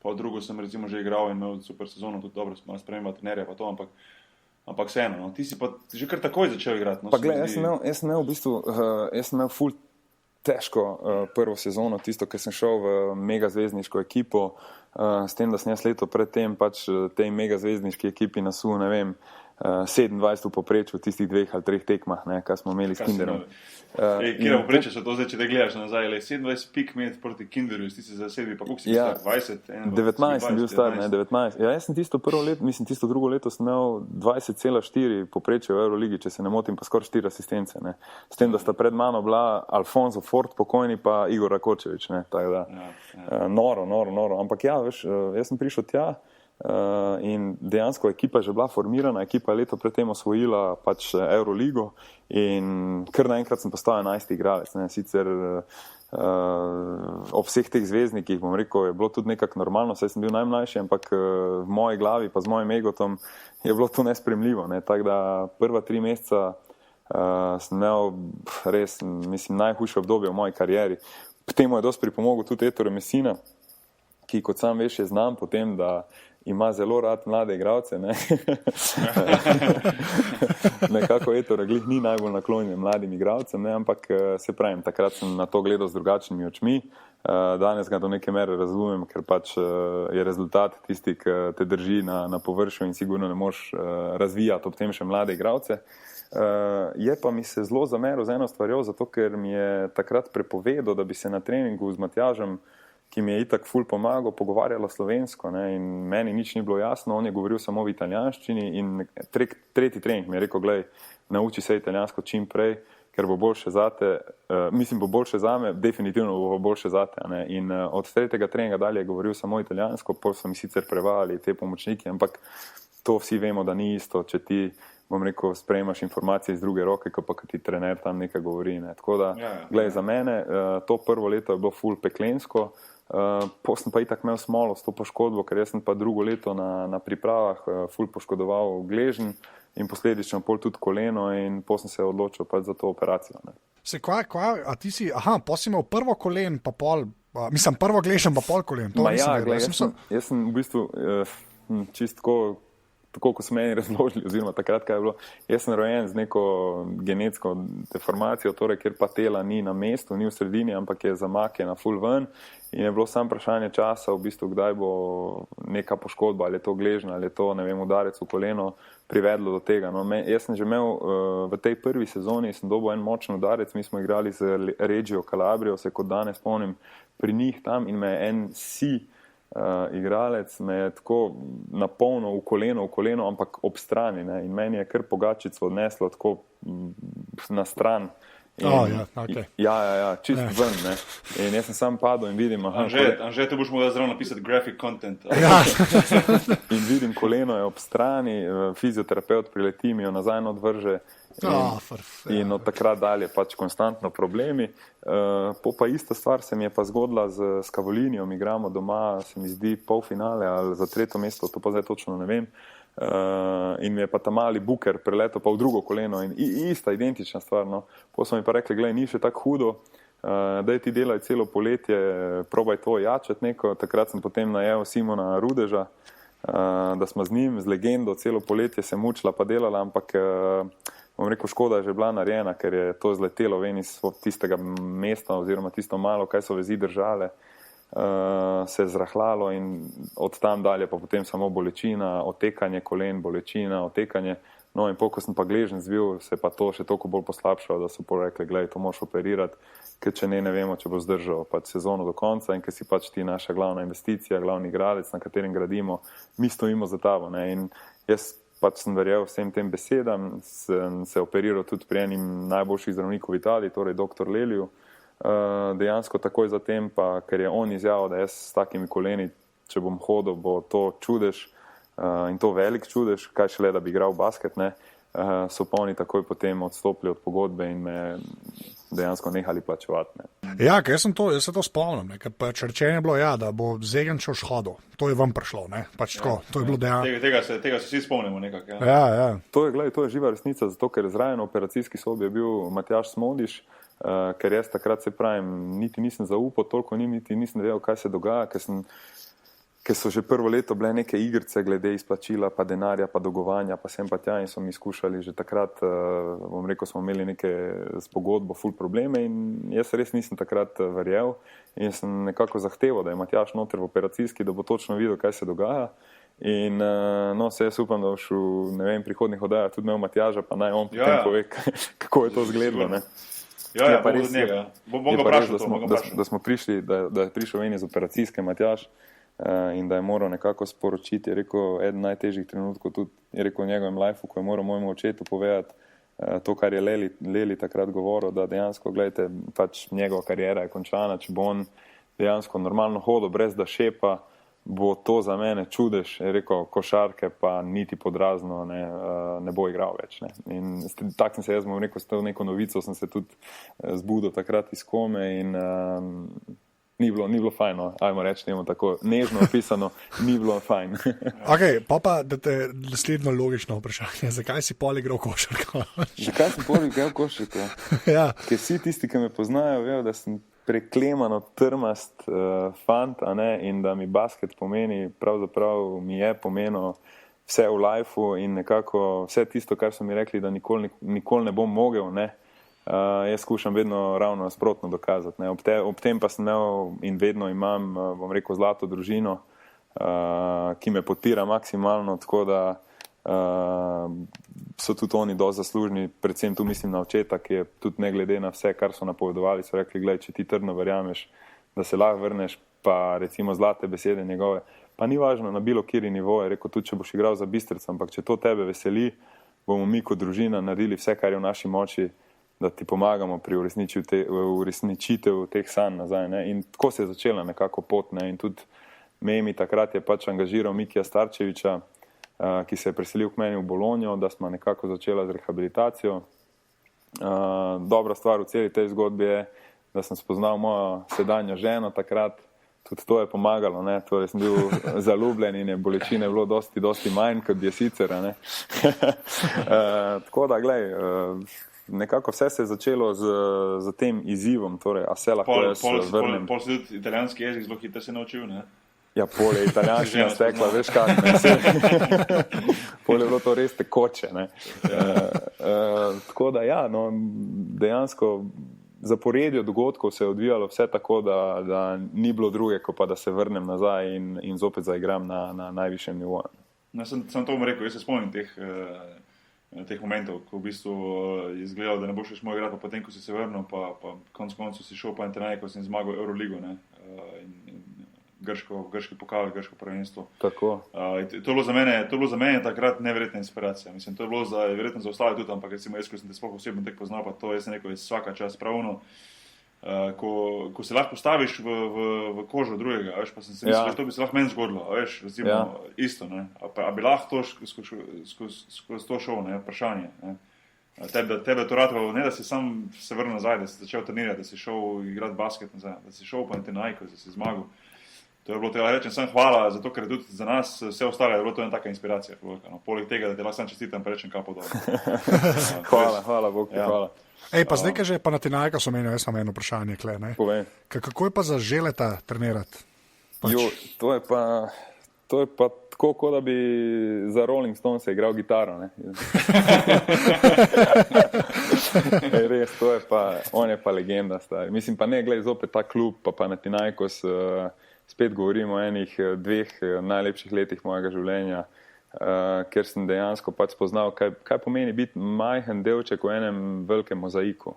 pa drugo sem recimo že igral in imel super sezono, tudi dobro, malo spremljal trenerja pa to, ampak vseeno, no, ti si pa že kar takoj začel igrati. No, pa gled, jaz sem imel ful težko prvo sezono, tisto, ker sem šel v megazvezdniško ekipo, s tem, da sem jaz leto predtem pač tej megazvezdniški ekipi nasul, ne vem, 27 v poprečju v tistih 2 ali 3 tekmah, ne, kaj smo imeli s Kinderom. Kjer poprečje so to zdaj, če te gledaš nazaj, 27 pik med proti Kinderju, ti si za sebi, pa koliko si star, 20? 19 sem bil star, ne, 19. Ja, jaz sem tisto drugo leto sem imel 20,4 poprečje v Euroligi, če se ne motim, pa skoraj 4 asistence, ne. S tem, da sta pred mano bila Alfonso Ford pokojni, pa Igor Rakočević, ne, tako da, noro, ampak ja, veš, jaz sem prišel tja, in dejansko ekipa je že bila formirana, ekipa je leto predtem osvojila pač Euroligo in kar naenkrat sem postal 11. igralec, ne, sicer ob vseh teh zvezdnikih, bom rekel, je bilo tudi nekako normalno, saj sem bil najmlajši, ampak v moji glavi pa z mojim egotom je bilo to nespremljivo, ne, tako da prva 3 meseca sem imel res, mislim, najhujše obdobje v moji karieri. K temu je dosti pripomogel tudi Ettore Messina, ki kot sam veš je znam potem, da ima zelo rad mlade igralce, ne. Nekako Ettore glih ni najbolj naklonjen mladim igralcem, ne, ampak se pravim, takrat sem na to gledal z drugačnimi očmi, danes ga do neke mere razumem, ker pač je rezultat tisti, ki te drži na površju in sigurno ne moreš razvijati ob tem še mlade igralce. Je pa mi se zelo zameril z eno stvarjo, zato ker mi je takrat prepovedal, da bi se na treningu z Matjažem, ki mi je itak ful pomagal, pogovarjala slovensko, ne, in meni nič ni bilo jasno, on je govoril samo v italijanščini in tretji trening mi je rekel, glej, nauči se italijansko čim prej, ker bo boljše zate, bo boljše zame, definitivno bo boljše zate, ne, in od tretjega treninga dalje je govoril samo italijansko, pol so mi sicer prevajali te pomočniki, ampak to vsi vemo, da ni isto, če ti, bom rekel, sprejemaš informacije iz druge roke, ko pa ti trener tam nekaj govori, ne, tako da, glej, za mene to prvo leto je bilo ful peklensko. Potem pa itak imel smolo s to poškodbo, ker jaz sem pa drugo leto na pripravah ful poškodoval gležen in posledično pol tudi koleno in potem sem se odločil pač za to operacijo. Ne. Se a ti si, potem si imel prvo kolen pa pol, mislim prvo gležen pa pol kolen. Jaz sem v bistvu čistko tako kot so meni razložili, oziroma takrat, kaj je bilo, jaz sem rojen z neko genetsko deformacijo, torej, kjer patela ni na mestu, ni v sredini, ampak je zamaknjena full ven in je bilo samo vprašanje časa, v bistvu, kdaj bo neka poškodba, ali je to gležna, ali je to, ne vem, udarec v koleno privedlo do tega. No, jaz sem že imel v tej prvi sezoni, sem dobil en močen udarec, mi smo igrali z Reggio Calabrijo, se kot danes spomnim, pri njih tam in me je en igralec me je tako napolno v koleno, ampak ob strani, ne, in meni je kar pogačico odneslo tako na stran. Ja, čisto ven, ne. In jaz sem sam padel in vidim, Anže, te boš mogel zraven napisati graphic content. In vidim, koleno je ob strani, fizioterapeut prileti, mi jo nazaj odvrže. In od takrat dalje pač konstantno problemi. Pa ista stvar se mi je pa zgodila z Cavolinijom, igramo doma, se mi zdi polfinale ali za 3. mesto, to pa zdaj točno ne vem. In mi je pa ta mali buker preletel pa v drugo koleno in ista, identična stvar. No. Pa so mi pa rekli, glej, ni še tako hudo, daj ti delaj celo poletje, probaj to jačati neko. Takrat sem potem najel Simona Rudeža, da smo z njim, z legendo, celo poletje se mučila pa delala, ampak bom rekel, škoda je že bila narejena, ker je to zletelo ven iz tistega mesta oziroma tisto malo, kaj so vezi držale, se je zrahljalo in od tam dalje pa potem samo bolečina, otekanje kolen, bolečina, otekanje. No in ko sem pa gležen zvil, se pa to še toliko bolj poslabšalo, da so pa rekli, gledaj, to moraš operirati, ker če ne vemo, če bo zdržal pač sezono do konca in ker si pač ti naša glavna investicija, glavni igralec, na katerem gradimo, mi stojimo za tabo. Ne? In jaz pač sem verjel vsem tem besedam, sem se operiral tudi pri enim najboljših zdravnikov v Italiji, torej dr. Leliju, dejansko takoj zatem, pa ker je on izjavil, da jaz s takimi koleni, če bom hodil, bo to čudež in to velik čudež, kaj šele, da bi igral basket, ne, so pa oni takoj potem odstopili od pogodbe in me dejansko nehali plačevati. Ne. Ja, ker jaz se to spomnim, ker pač rečenje je bilo, ja, da bo Zegenčev hodil. To je vam prišlo, ne? Pač tako, to je bilo dejansko. Tega se vsi spomnimo nekako. Ja. To je živa resnica, zato ker zraven v operacijski sobi je bil Matjaž Smodiš, ker jaz takrat, se pravim, niti nisem zaupal toliko, niti nisem vedel, kaj se dogaja, ker so že prvo leto bile neke igrice glede izplačila, pa denarja, pa dolgovanja, pa sem pa tja in so mi skušali že takrat, bom rekel, smo imeli neke s pogodbo ful probleme in jaz res nisem takrat verjel in sem nekako zahteval, da je Matjaž noter v operacijski, da bo točno videl, kaj se dogaja. In no, se jaz upam, da boš v prihodnih oddajah tudi imel Matjaža, pa naj on potem pove, kako je to zgledalo, ne. Ja, pa res njega. Bom ga vprašal to. Da smo prišli, da je prišel ven iz operacijske Matjaž in da je moral nekako sporočiti, je rekel, eden najtežjih trenutkov tudi, je rekel v njegovem lifeu, ko je moral mojemu očetu povedati to, kar je Leli takrat govoril, da dejansko, gledajte, pač njegova karijera je končana, če bo on dejansko normalno hodil, brez da šepa, bo to za mene čudež, je rekel, košarke pa niti podrazno ne bo igral več. Ne. In tak sem se jaz, bom rekel, s to neko novico sem se tudi zbudil takrat iz kome in ni bilo fajno, ajmo reči, njemu tako nežno opisano, ni bilo fajn. Ok, pa da te naslednjo logično vprašanje, zakaj si pol igral košarko? Zakaj sem pol igral košarko? Ja. Ker vsi tisti, ki me poznajo, vejo, da sem preklemano trmast fant, a ne, in da mi basket pomeni, pravzaprav mi je pomenil vse v lifeu in nekako vse tisto, kar so mi rekli, da nikoli ne bom mogel, ne, jaz skušam vedno ravno nasprotno dokazati. Ne. Ob tem pa sem imel in vedno imam, bom rekel, zlato družino, ki me podpira maksimalno, tako da so tudi oni dosti zaslužni, predvsem tu mislim na očeta, ki je tudi ne glede na vse, kar so napovedovali, so rekli, gledaj, če ti trdno verjameš, da se lahko vrneš, pa recimo zlate besede njegove, pa ni važno na bilo kjeri nivo, je rekel, tudi če boš igral za Bistrico, ampak če to tebe veseli, bomo mi kot družina naredili vse, kar je v naši moči, da ti pomagamo pri uresničitev teh sanj nazaj. Ne? In tako se je začela nekako pot. Ne? In tudi Memi takrat je pač angažiral Mikija Starčeviča, ki se je preselil k meni v Bolonjo, da smo nekako začela z rehabilitacijo. Dobra stvar v celi tej zgodbi je, da sem spoznal mojo sedanjo ženo takrat, tudi to je pomagalo, ne, torej sem bil zaljubljen in je bolečine bilo dosti manj, kot bi je sicer, ne. Tako da, glej, nekako vse se je začelo z tem izzivom, torej, a se lahko jaz vrnem. Pol si tudi italijanski jezik zelo hitro se naučil, ne? Ja, pol je italijanščina stekla, veš kak, pol je bilo to res tekoče, ne. Tako da ja, no, dejansko zaporedje dogodkov se je odvijalo vse tako, da ni bilo druge, ko pa da se vrnem nazaj in zopet zaigram na najvišjem nivoju. No, sem to bom rekel, jaz se spomnim teh momentov, ko v bistvu je izgledalo, da ne boš šel igrati, pa potem, ko si se vrnil, pa koncu si šel pa ko si zmagal Euroligo, ne, in grški pokal, grško prvenstvo. Tako. To je bilo za mene takrat neverjetna inspiracija. Mislim, to je bilo verjetno za ostale tudi, ampak recimo jaz, ko sem te sploh osebno tek poznal, pa to jaz sem rekel, je vsaka čas pravno, ko se lahko postaviš v kožo drugega, veš, pa sem se mislil, to bi se lahko meni zgodilo, veš, recimo isto, ne, a bi lahko to skozi to šel, ne, vprašanje, ne. Tebe to ratilo, ne da si sam se vrnil nazaj, da si začel trenirati, da si šel igrati basket nazaj, da si šel pa na Panathinaikos, da si zmagal. To je bilo, tega rečem, sem hvala, zato ker tudi za nas vse ostale je bilo to ena taka inspiracija. No, poleg tega, da te lahko sam čestitam, pa rečem kapo dobro. Hvala Bog, hvala. Ej, pa zdaj, kaj že Panathinaikos omenil, jaz sem eno vprašanje, kle, ne? Povej. Kako je pa za Želeta trenirati? Jo, to je pa tako, kot da bi za Rolling Stones igral gitaro, ne. Res, on je pa legenda, stari. Mislim pa ne, glej, zopet ta klub, pa Panathinaikos, spet govorimo o enih 2 najlepših letih mojega življenja, ker sem dejansko pač spoznal, kaj pomeni biti majhen delček v enem velikem mozaiku.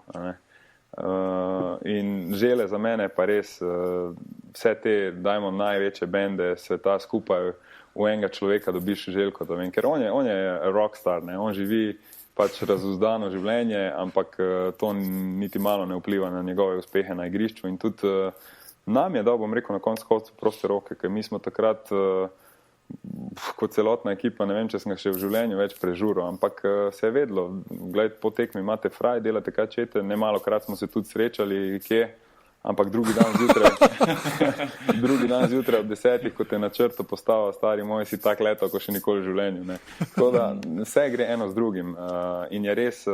In Žele za mene pa res vse te, dajmo, največje bende sveta skupaj v enega človeka dobiš Željko, ker on je rockstar, ne? On živi pač razuzdano življenje, ampak to niti malo ne vpliva na njegove uspehe na igrišču in tudi nam je dal, bom rekel, na koncu proste roke, ker mi smo takrat kot celotna ekipa, ne vem, če sem ga še v življenju več prežural, ampak se je vedlo, gled, po tekmi imate fraj, delate kaj čete, ne malo krat smo se tudi srečali, kje, ampak drugi dan zjutraj ob 10, ko te na črto postava, stari moj, si tak leto, ko še nikoli v življenju, ne. Tako da vse gre eno z drugim in je res,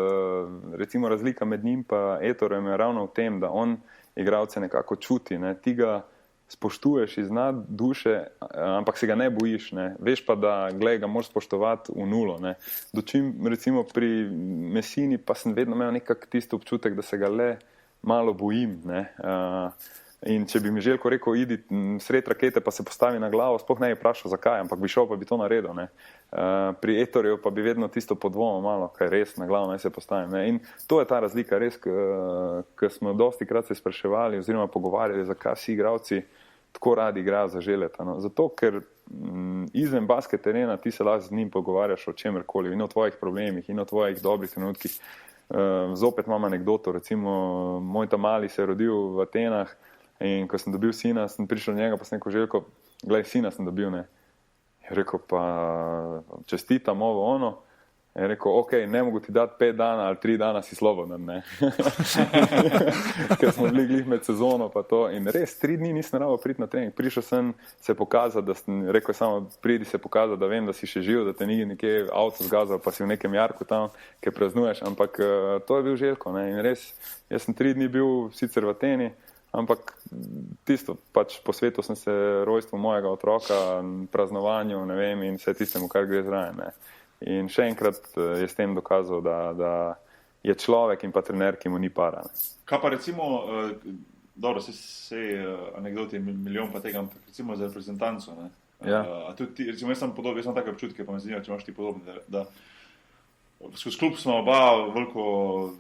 recimo razlika med njim pa Etorjem je ravno v tem, da on igralce nekako čuti, ne, ti ga spoštuješ iz dna duše, ampak se ga ne bojiš, ne, veš pa, da glej, ga moraš spoštovati v nulo, ne, dočim recimo pri Messini pa sem vedno imel nekak tisti občutek, da se ga le malo bojim, ne, in če bi mi Željko rekel, idi sred rakete pa se postavi na glavo, sploh ne bi vprašal zakaj, ampak bi šel pa bi to naredil, ne. Pri Etorju pa bi vedno tisto podvomo malo, kaj res na glavo naj se postavim, ne. In to je ta razlika, res, ker smo dosti krat se spraševali oziroma pogovarjali, zakaj vsi igralci tako radi igrajo za Želeta, no. Zato, ker izven basket terena ti se lahko z njim pogovarjaš o čemerkoli, in o tvojih problemih, in o tvojih dobrih trenutkih. Zopet imam anekdoto, recimo moj ta mali se je rodil v Atenah in ko sem dobil sina, sem prišel do njega pa sem rekel, Željko, glej, sina sem dobil, ne. Je rekel, pa čestitam ovo ono. Je rekel, ok, ne mogu ti dati 5 dana ali 3 dana si slobodan, ne. Ker smo bili glih med sezono pa to in res 3 dni nisem rabo priti na trening. Prišel sem se pokazati, da sem rekel samo pridi se pokazati, da vem, da si še živ, da te ni nekje avto zgazal, pa si v nekem jarku tam, ker praznuješ, ampak to je bil Željko, ne. In res, jaz sem 3 dni bil sicer v Ateni, ampak tisto, pač posvetil sem se rojstvu mojega otroka, praznovanju, ne vem, in vse tistemu, kar gre zraven, ne. In še enkrat je s tem dokazal, da je človek in pa trener, ki mu ni para. Ne. Kaj pa recimo, dobro, se anekdoti milijon pa tega, ampak recimo za reprezentanco, ne. Ja. A tudi ti, recimo jaz sem take občutke, pa me zanima, če imaš ti podobne, da skozi klub smo oba veliko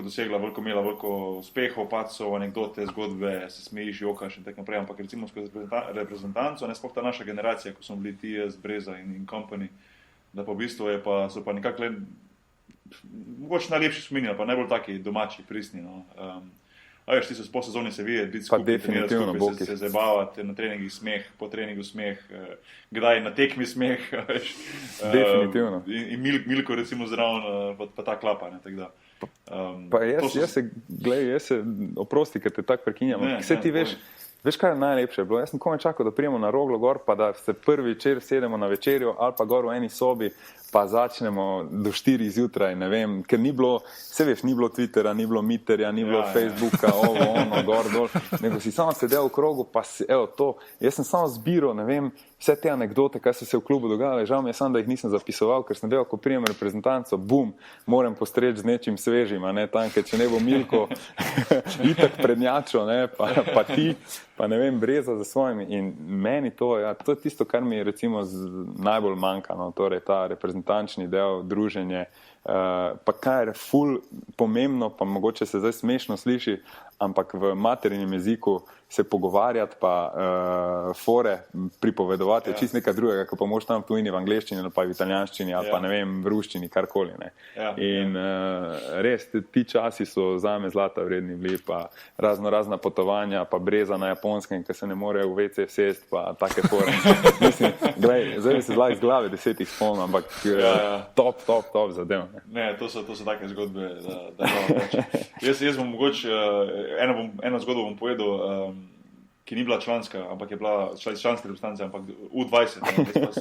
dosegla, veliko imela, veliko uspehov, pacov, anekdote, zgodbe, se smejiš, jokaš in tako naprej, ampak recimo skozi reprezentanco, ne sploh ta naša generacija, ko smo bili ti, jaz, Breza in company, da pa v bistvu so pa nekako mogoče najlepši spomini, pa najbolj taki domači, pristni, no. A veš, ti so po sezoni se videti, biti skupaj, trenirati skupaj, se zabavati, na treningih smeh, po treningu smeh, kdaj na tekmi smeh, veš. Definitivno. In Milko recimo zraven, pa ta klapa, ne, tako da. Pa jaz se, oprosti, ker te tako prekinjam, vse ti veš, Veš, kaj je najlepše bilo? Jaz sem komaj čakal, da prijemo na Roglo gor, pa da se prvi večer sedemo na večerjo ali pa gor v eni sobi, pa začnemo do 4 zjutraj, ne vem, ker ni bilo, vse veš, ni bilo Twittera, ni bilo Mitterja, ni bilo Facebooka, gor, dol, nego si samo sedel v krogu, pa si, jaz sem samo zbiral, ne vem, vse te anekdote, kaj so se v klubu dogajale, žal mi je samo, da jih nisem zapisoval, ker sem vedel, ko prijem reprezentanco, bum, moram postreči z nečim svežim, a ne tam, ker če ne bo Milko itak prednjačo, ne, pa ti, pa ne vem, breza za svojimi in meni to je tisto, kar mi recimo najbolj manjka, no, torej ta reprezentančni del, druženje, pa kaj je ful pomembno, pa mogoče se zdaj smešno sliši, ampak v materinem jeziku se pogovarjati, pa fore pripovedovati, je čist nekaj drugega, ko pa moš tam v tujini v angleščini, ali pa v italijanščini, ali pa ne vem, v ruščini, karkoli. Ne. In res, ti časi so zame zlata vredni bili, pa razna potovanja, pa breza na Japonskem, ki se ne morejo v WC sest, pa take fore. Mislim, glej, zdaj bi se zla iz glave 10 spomnil, ampak top zadev. Ne, to so take zgodbe, da jaz bom mogoče, eno zgodbo bom povedal, ki ni bila članska, ampak je bila članska reprezentanca, ampak U20,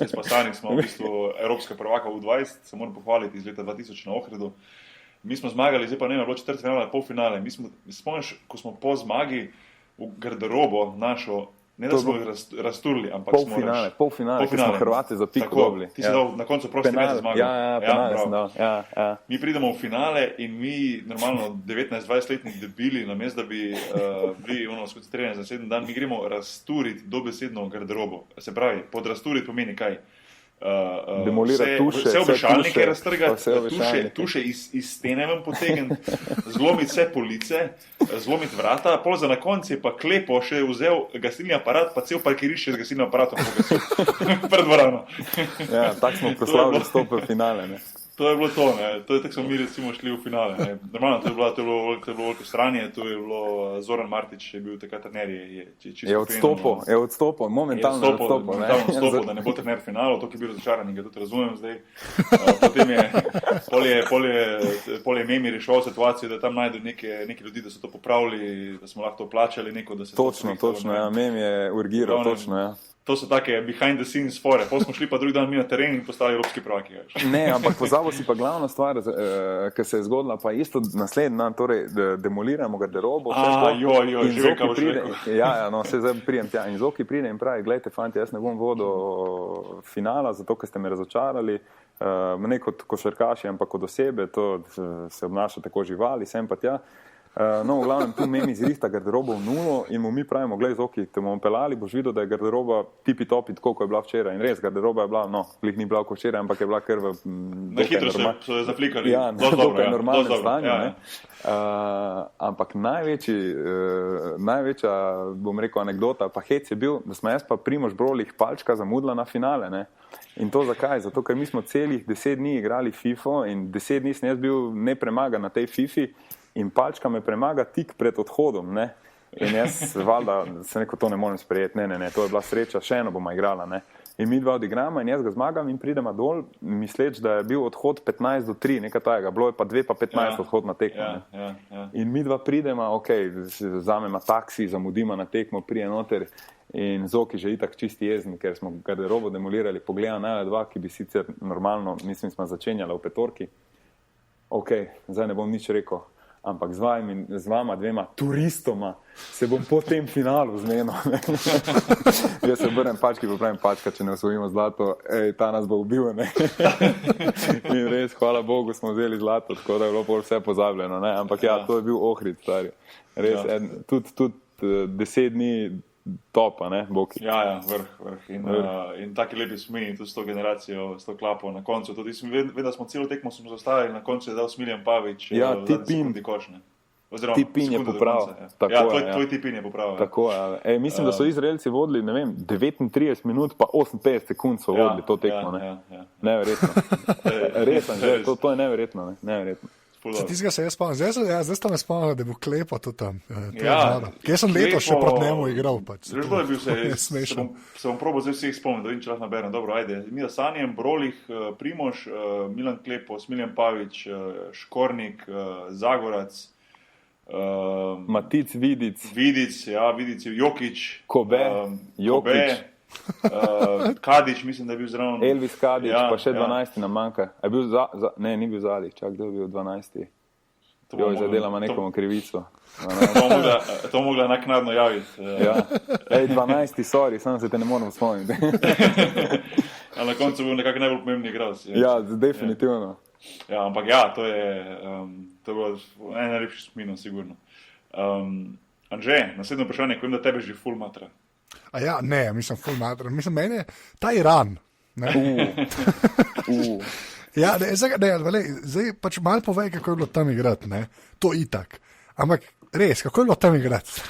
jaz pa Stanik smo v bistvu evropska prvaka U20, se moram pohvaliti iz leta 2000 na Ohridu. Mi smo zmagali, zdaj pa ne, bilo četrtfinale, polfinale. Spomniš, ko smo po zmagi v garderobo našo, ne da smo razturili, ampak polfinale, ki smo Hrvati za piko dobili. Ti si dal na koncu prosti med za zmago. Penale sem dal. Mi pridemo v finale in mi, normalno 19-20-letnih debili, namesto da bi bili skoncentrirani za 7 dan, mi gremo razturiti dobesedno garderobo. Se pravi, pod razturiti pomeni kaj? Demolirati tuše, vse obešalnike raztrgati, tuše iz stene ven potegniti, zlomiti vse police, zlomiti vrata, pol za na konci je pa Klepo še vzel gasilni aparat, pa cel parkirišče z gasilnim aparatom pogasil pred dvorano. Ja, tak smo proslavili vstop v finale, ne. To je bilo to, ne. To je tako smo mi recimo šli v finale, ne. Normalno, to je bilo veliko stranje, to je bilo Zoran Martič, je bil takrat trener, je odstopil, momentalno odstopil, da ne bo trener finalov, to je bil razočaran in ga tudi razumem zdaj. Potem je Memi reševal situacijo, da tam najdu neki ljudi, da so to popravili, da smo lahko to plačali neko, da se točno, ja, Memi je urgiral, točno, ja. To so take behind the scenes fore. Potem smo šli pa drugi dan mi na teren in postali evropski prvaki. Ne, ampak pozabil si pa glavna stvar, ki se je zgodila, pa isto naslednji dan, torej demoliramo garderobo. Že vem, kaj boš rekel. No, se zdaj prijem tja. In Zoki pride in pravi, glejte, fanti, jaz ne bom vodil finala, zato, ker ste me razočarali, ne kot košarkaši, ampak kot osebe, to se obnaša tako živali, sem pa tja. No, v glavnem, tu Memi zrihta garderobo v nulo in mu mi pravimo, glej Zoki, te bomo pelali, boš videl, da je garderoba tipi-topi, tako kot je bila včeraj. In res, garderoba je bila, glih ni bila kot včeraj, ampak je bila kar v na hitro so jo zaflikali. Ja, dokaj normalnem stanju. Ampak največja, bom rekel, anekdota, pa hec je bil, da smo jaz pa Primož Brolih palčka zamudila na finale, ne. In to zakaj? Zato, ker mi smo celih 10 dni igrali FIFO in 10 dni sem jaz bil nepremagan na tej FIFI. In palčka me premaga tik pred odhodom, ne. In jaz, valjda, se neko to ne morem sprejeti, ne, to je bila sreča, še eno bomo igrala, ne. In mi dva odigramo in jaz ga zmagam in pridemo dol, misleč, da je bil odhod 15-3, nekaj tajega, bilo je pa 2 pa 15 odhod na tekmo, ne. In mi dva pridemo, vzamemo taksi, zamudimo na tekmo, prije noter in Zoki že itak čisti jezni, ker smo garderobo demolirali, pogledam na dva, ki bi sicer normalno, mislim, smo začenjali v petorki. Zdaj ne bom nič rekel. Ampak z vama dvema turistoma se bom po tem finalu zmenil. Jaz se obrnem Pački, pa pravim, Pačka, če ne osvojimo zlato, ta nas bo ubil, ne. In res, hvala Bogu, smo vzeli zlato, tako da je bilo pol vse pozabljeno, ne. Ampak to je bil Ohrid, stari. Res, tudi 10 dni topa, ne, Boki. Vrh. In taki lepi smini, tudi s to generacijo, s to klapo na koncu. Tudi vem, da smo celo tekmo smo zastavili, na koncu je dal Smiljan Pavić. Tipin. Tipin je popravil. Tvoj Tipin je popravil. Tako, mislim, da so Izraelci vodili, ne vem, 39 minut pa 58 sekund so vodili to tekmo, ne. Neverjetno. Resno, to je neverjetno, ne. Neverjetno. Tistega se jaz spomnim. Zdaj sta me spomnila, da bo Klepo tudi tam. Kje sem letos še proti njemu igral. Zelo je bil se bom probal zdaj vseh spomniti, da vidim, če lahko naberem. Dobro, ajde. Mija Sanjem, Brolih, Primož, Milan Klepo, Smiljan Pavić, Škornik, Zagorac, Matic, Vidic, Jokić, Kobe, Kadić, mislim, da je bil zraven. Elvis Kadić, pa še 12 nam manjka. Ne, ni bil zadnji, čak, kdo je bil 12. Jo, zadelama nekomu krivico. To mogla naknadno javiti. Ja. 12, sorry, samo se te ne moram spomniti. A na koncu bil nekako najbolj pomembni igralec. Ja, definitivno. Ja, ampak to je bilo en najlepši spomin, sigurno. Anže, naslednje vprašanje, ko vem, da tebe že ful matra. Ne, mislim ful matra. Mislim, mene ta Iran. Ja, zdaj pač malo povej, kako je bilo tam igrati, ne? To itak. Ampak res, kako je bilo tam igrati?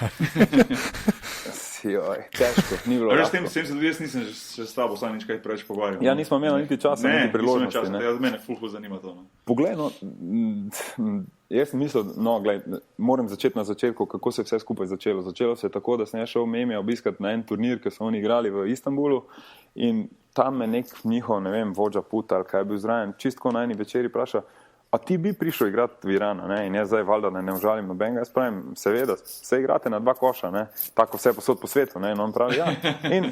Težko, ni bilo. S tem se tudi jaz nisem še s tabo sam nič kaj preveč pogovarjal. Ja, nismo imeli niti časa, niti priložnosti. Od mene ful zanima to. Poglej, jaz sem mislil, moram začeti na začetku, kako se je vse skupaj začelo. Začelo se je tako, da sem šel v Memija obiskati na en turnir, ki so oni igrali v Istanbulu in tam me nek njihov, ne vem, vodža puta ali kaj je bil zraven, čistko na eni večeri praša, a ti bi prišel igrati v Irana, ne? In jaz zdaj valjda ne užalim nobenega, jaz pravim, seveda, se igrate na 2 koša, ne? Tako vse posod po svetu, ne? In on pravi, ja, in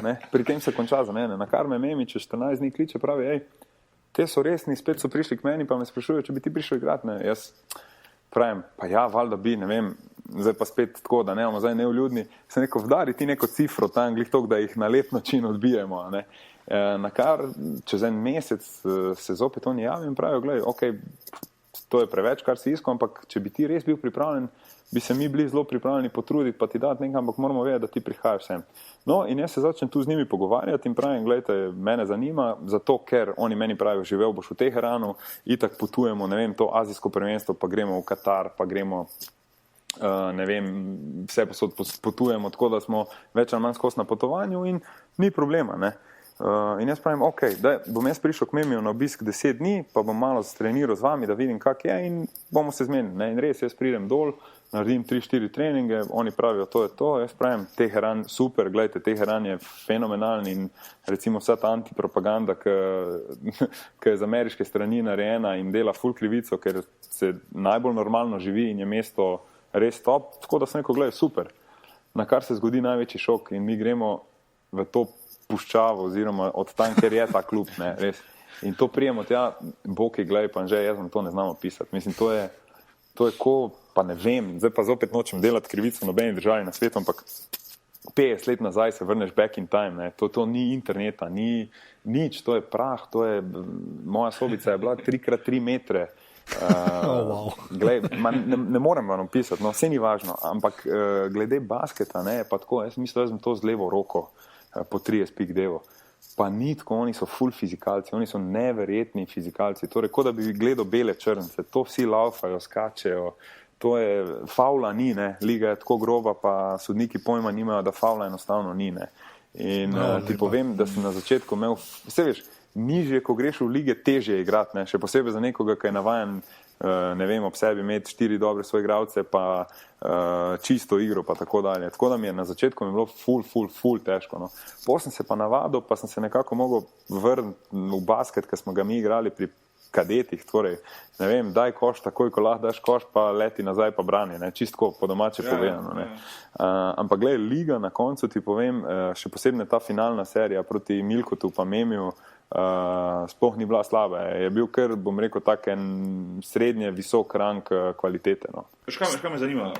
ne? Pri tem se konča za mene, na kar me Memi, če 14 dni kliče, pravi, te so resni, spet so prišli k meni, pa me sprašujejo, če bi ti prišel igrati, ne? Jaz pravim, pa ja, valjda bi, ne vem, zdaj pa spet tako, da nemamo zdaj neuljudni, sem rekel, vdari ti neko cifro tam, glih tok, da jih na lep način odbijemo, ne? Na kar čez en mesec se zopet oni javim in pravijo, gledaj, ok, to je preveč, kar si iskal, ampak če bi ti res bil pripravljen, bi se mi bili zelo pripravljeni potruditi, pa ti dati nekaj, ampak moramo vedeti, da ti prihajaš sem. No, in jaz se začnem tu z njimi pogovarjati in pravim, gledajte, mene zanima, zato ker oni meni pravijo, živel boš v Teheranu, itak potujemo, ne vem, to azijsko prvenstvo, pa gremo v Katar, pa gremo ne vem, vse posod potujemo, tako da smo več ali manj skos na potovanju in ni problema, ne. In jaz pravim, ok, bom jaz prišel k Memiju na obisk 10 dni, pa bom malo streniral z vami, da vidim, kak je in bomo se zmenili, ne. In res, jaz pridem dol, naredim 3-4 treninge, oni pravijo, to je to, jaz pravim, Teheran, super, gledajte, Teheran je fenomenalen in recimo vsa ta antipropaganda, ki je z ameriške strani narejena in dela ful krivico, ker se najbolj normalno živi in je mesto res top, tako da sem rekel, gledaj, super. Na kar se zgodi največji šok in mi gremo v to puščavo oziroma od tam, ker je ta klub, ne, res. In to prijemo tja, boki, gledaj, pa že jaz vam to ne znam opisati. Mislim, to je ko, pa ne vem, zdaj pa zopet nočem delati krivico nobeni državi na svetu, ampak 50 let nazaj se vrneš back in time, ne, to ni interneta, ni nič, to je prah, moja sobica je bila 3x3 metre, gled, ne morem vam opisati, no, vse ni važno, ampak glede basketa, ne, pa tako, jaz mislim, da sem to z levo roko po 30 pik devo. Pa ni tako, oni so full fizikalci, oni so neverjetni fizikalci, torej, kot da bi gledal bele črnce, to vsi laufajo, skačejo, to je, faula ni, ne, liga je tako groba, pa sodniki pojma nimajo, da faula enostavno ni, ne. In ti povem, da sem na začetku imel, vse veš, nižje, ko greš v lige, težje igrati, ne, še posebej za nekoga, ki je navajen, ne vem, ob sebi imeti 4 dobre svoje igralce, pa čisto igro, pa tako dalje. Tako da mi je na začetku bilo ful težko, no. Potem sem se pa navadil, pa sem se nekako mogel vrniti v basket, ker smo ga mi igrali pri kadetih, torej, ne vem, daj koš takoj, ko lahko daš koš, pa leti nazaj, pa brani, ne, čistko po domače povedano, ne. Ampak glej, liga na koncu ti povem, še posebno ta finalna serija proti Milkotu pa Memiju, sploh ni bila slaba, je bil kar, bom rekel, tak en srednje visok rang kvalitete, no. Kaj me zanima,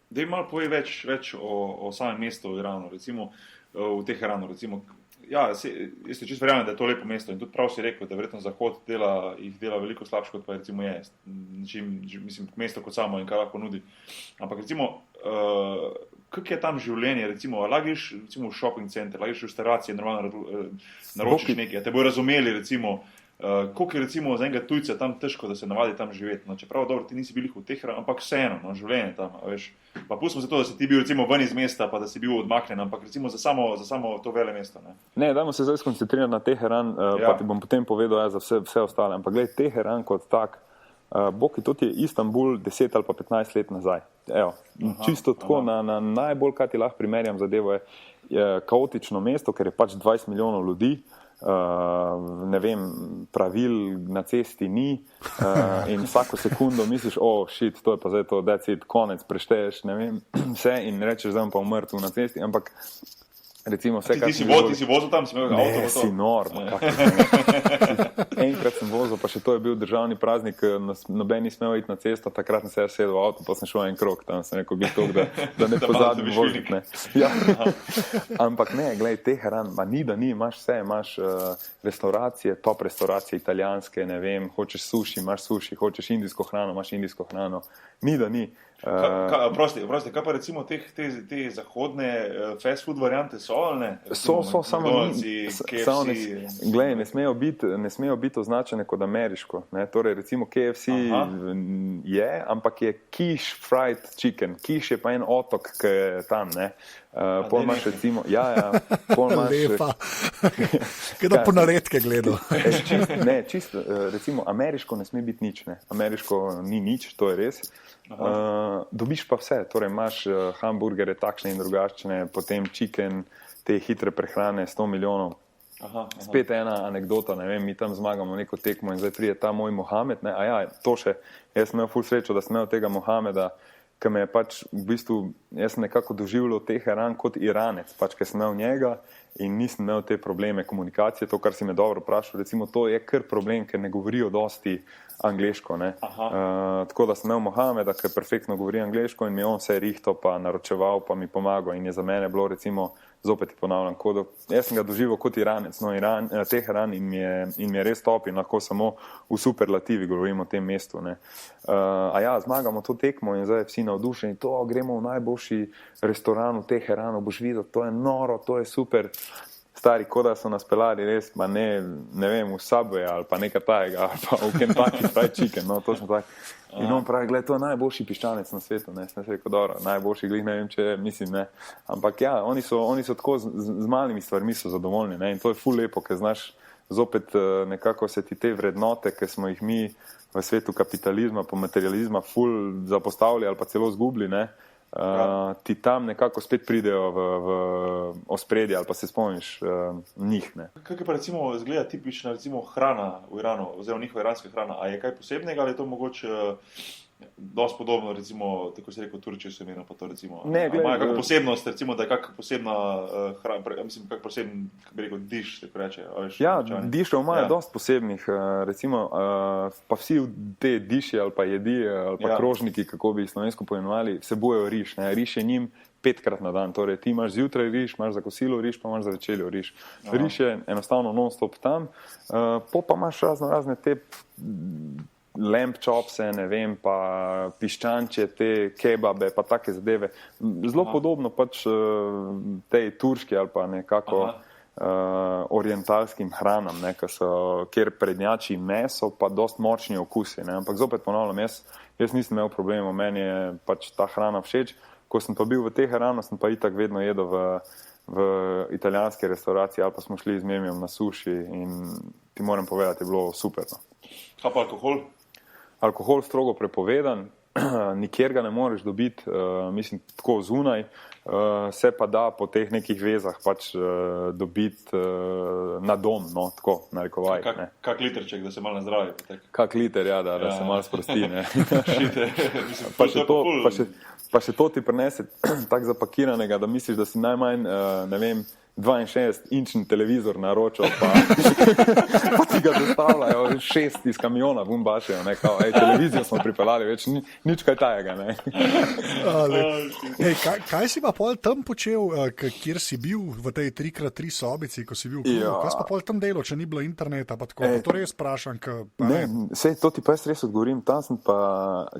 da malo povej več o samem mestu v Iranu, recimo, v Teheranu, recimo. Ja, jaz se čisto verjamem, da je to lepo mesto in tudi prav si rekel, da verjetno Zahod jih dela veliko slabše, kot pa recimo je. Mislim, mesto kot samo in kaj lahko nudi. Ampak recimo, kak je tam življenje, recimo, lagiš recimo v shopping center, lagiš v restauracije, normalno naročiš nekaj, te bojo razumeli, recimo, koliko je recimo za enega tujca tam težko, da se navadi tam živeti. No, čeprav dobro, ti nisi bili v Teheranu, ampak vseeno, no, življenje tam, veš. Pa pustimo se to, da si ti bil recimo ven iz mesta, pa da si bil odmaknen, ampak recimo za samo to vele mesto, ne. Ne, dajmo se zdaj skoncentrirati na Teheran, pa ti bom potem povedal za vse ostale. Ampak gled, Teheran kot tak, boki, to ti je Istanbul 10 ali pa 15 let nazaj. Evo, čisto tako, na najbolj, kaj ti lahko primerjam zadevo je kaotično mesto, ker je pač 20 milijonov ljudi, ne vem, pravil na cesti ni in vsako sekundo misliš, shit, to je pa zdaj to, that's it, konec, prešteješ, ne vem, vse in rečeš, zdaj pa umrl na cesti, ampak recimo vse, ti si vozil tam, si imel avto? Ne, si nor. Enkrat sem vozil, pa še to je bil državni praznik, noben ni smel iti na cesto, takrat sem se sedel v avto, pa sem šel en krog, tam sem rekel, da ne pozabim voziti. Ne. Ja. Ampak ne, glej, teh hran, ni da ni, imaš vse, imaš restauracije, top restauracije italijanske, ne vem, hočeš suši, imaš suši, hočeš indijsko hrano, imaš indijsko hrano, ni da ni. Prosti, kaj pa recimo te zahodne fast food variante so, ali ne? So, samo glej, ne smejo biti označene kot ameriško, ne? Torej recimo KFC je, ampak je quiche fried chicken, quiche je pa en otok, ki je tam, ne? Pol imaš recimo, pol imaš... Lepa, kada po naredke gledal. Čisto, recimo ameriško ne sme biti nič, ne? Ameriško ni nič, to je res. Dobiš pa vse, torej imaš hamburgere takšne in drugačne, potem chicken, te hitre prehrane, 100 milijonov. Spet ena anekdota, ne vem, mi tam zmagamo neko tekmo in zdaj prije ta moj Mohamed, ne, to še, jaz sem imel ful srečo, da sem imel tega Mohameda, ki me je pač v bistvu, jaz sem nekako doživljal Teheran kot Iranec, pač, ker sem imel njega in nisem imel te probleme komunikacije, to, kar si me dobro vprašal, recimo to je kar problem, ker ne govorijo dosti angleško, ne. Tako da sem imel Mohameda, ki perfektno govori angleško in mi je on vse rihto pa naročeval, pa mi pomagal in je za mene bilo recimo, zopet ti ponavljam, jaz sem ga doživel kot Iranec, Teheran in mi je res top in lahko samo v superlativi govorim o tem mestu, ne. Zmagamo to tekmo in zdaj vsi navdušeni, gremo v najboljši restoran v Teheranu, boš videl, to je noro, to je super. Stari, kot da so nas pelali res, pa ne vem, v Subway ali pa nekaj tajega, ali pa v Kentucky Fried Chicken, no, to sem tak. In on pravi, gled, to je najboljši piščanec na svetu, ne, sem rekel, dobro, najboljši glih, ne vem, če mislim, ne. Ampak oni so tako z malimi stvarmi so zadovoljni, ne, in to je ful lepo, ker znaš zopet nekako se ti te vrednote, ki smo jih mi v svetu kapitalizma, po materializma ful zapostavili ali pa celo zgubili, ne. Ti tam nekako spet pridejo v ospredje ali pa se spomniš njih. Ne. Kaj pa recimo izgleda tipična recimo hrana v Iranu, oziroma njihova iranska hrana, a je kaj posebnega ali je to mogoče dosti podobno, recimo, tako se rekel, Turčijo so imena pa to recimo. Ne, gled, imajo kakšno posebnost, recimo, da je kakšna posebna hrana, mislim, kakšen poseben, kako bi rekel, diš, tako reče. Dišev imajo dosti posebnih, recimo, pa vsi te diši ali pa jedi, ali pa krožniki, kako bi slovensko poimenovali, vsebujejo riž. Ne? Riž je njim 5krat na dan, torej ti imaš zjutraj riž, imaš za kosilo riž, pa imaš za večerjo riž. Riž je enostavno non-stop tam, pa imaš razne te lamb chopse, ne vem, pa piščanče, te kebabe, pa take zadeve. Zelo podobno pač tej turški ali pa nekako orientalskim hranam, ne, kjer prednjači meso, pa dost močni okusi. Ne. Ampak zopet ponavljam, jaz nisem imel problemov, meni je pač ta hrana všeč. Ko sem pa bil v Teheranu, sem pa itak vedno jedel v italijanske restauracije ali pa smo šli z Memijem na suši in ti moram povedati, je bilo super. No. Kaj pa alkohol? Alkohol strogo prepovedan, nikjer ga ne moreš dobiti, mislim, tako zunaj, se pa da po teh nekih vezah pač dobiti na dom, no, tako, narekovaj. Kak literček, da se malo nazdravi? Kak liter, ja, da se malo sprosti, ne. Šite, pa še to ti prinese tak zapakiranega, da misliš, da si najmanj, ne vem, 62-inčni televizor naročil, pa ti ga dostavljajo 6 iz kamiona, vumbašejo, ne, kao, televizijo smo pripeljali, več nič kaj tajega, ne. Kaj si pa pol tam počel, kjer si bil v tej 3x3 sobici, ko si bil v klubu? Kaj si pa pol tam delal, če ni bilo interneta, pa tako, pa to res vprašam, to ti pa jaz res odgovorim, tam sem pa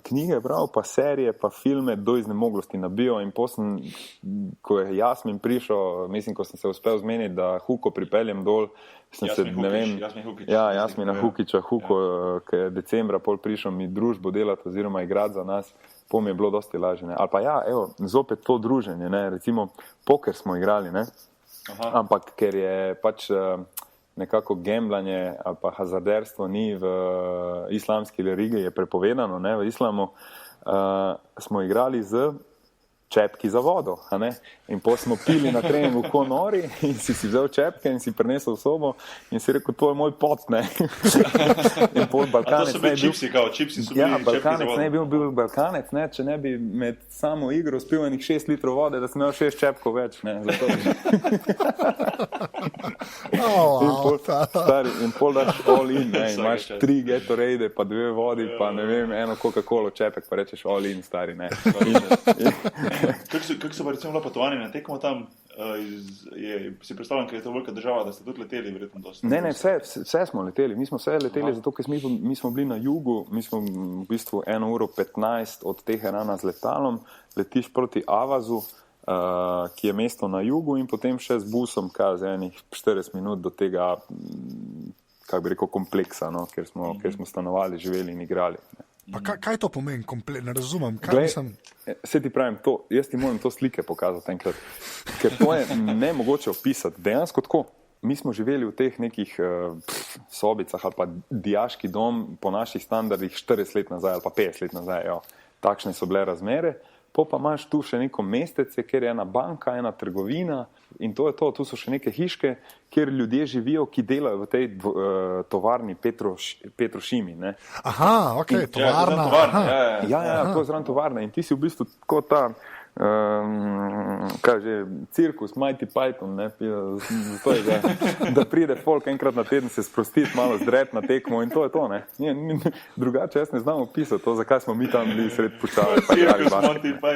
knjige bral, pa serije, pa filme do iznemoglosti nabil in posem, ko je Jasmin prišel, mislim, ko sem se uspel zmeniti, da Huko pripeljem dol. Jasmina Hukića, Huko, ki je decembra pol prišel mi družbo delati oziroma igrati za nas, mi je bilo dosti lažje. Ali pa zopet to druženje, ne? Recimo poker smo igrali, ne? Ampak ker je pač nekako gemblanje ali pa hazarderstvo ni v islamski religiji, je prepovedano, ne? V islamu smo igrali z čepki za vodo. In potem smo pili na treningu ko nori in si vzel čepke in si prinesel v sobo in si rekel, to je moj pot. In potem Balkanec ne bi bil... čipsi so bili ja, Balkanec ne bi bil Balkanec, če ne bi med samo igro spil enih 6 litrov vode, da sem imel 6 čepkov več. In pol daš all in, imaš 3 Gatorade, pa 2 vodi, pa ne vem, eno Coca-Cola čepek, pa rečeš all in, stari. Kako so pa recimo bila potovanja na tekmo tam? Si predstavljam, ker je to velika država, da ste tudi leteli verjetno dosti? Ne, vse smo leteli. Mi smo vse leteli, zato ker mi smo bili na jugu, mi smo v bistvu 1 uro 15 od Teherana z letalom, letiš proti Avazu, ki je mesto na jugu in potem še z busom, za enih 40 minut do tega, kako bi rekel, kompleksa, kjer smo stanovali, živeli in igrali. Pa kaj to pomeni, ne razumem? Se ti pravim, jaz ti moram to slike pokazati enkrat, ker to je nemogoče opisati. Dejansko tako, mi smo živeli v teh nekih sobicah ali pa dijaški dom po naših standardih 40 let nazaj ali pa 50 let nazaj, takšne so bile razmere. Pa imaš tu še neko mestece, kjer je ena banka, ena trgovina in to je to. Tu so še neke hiške, kjer ljudje živijo, ki delajo v tej tovarni Petrošimi. Aha, ok, tovarna. Ja, to je zraven tovarna in ti si v bistvu tako ta cirkus Mighty Python, da pride folk enkrat na teden se sprostiti, malo zdret na tekmo in to je to. Drugače jaz ne znam opisati to, zakaj smo mi tam bili sred puščave.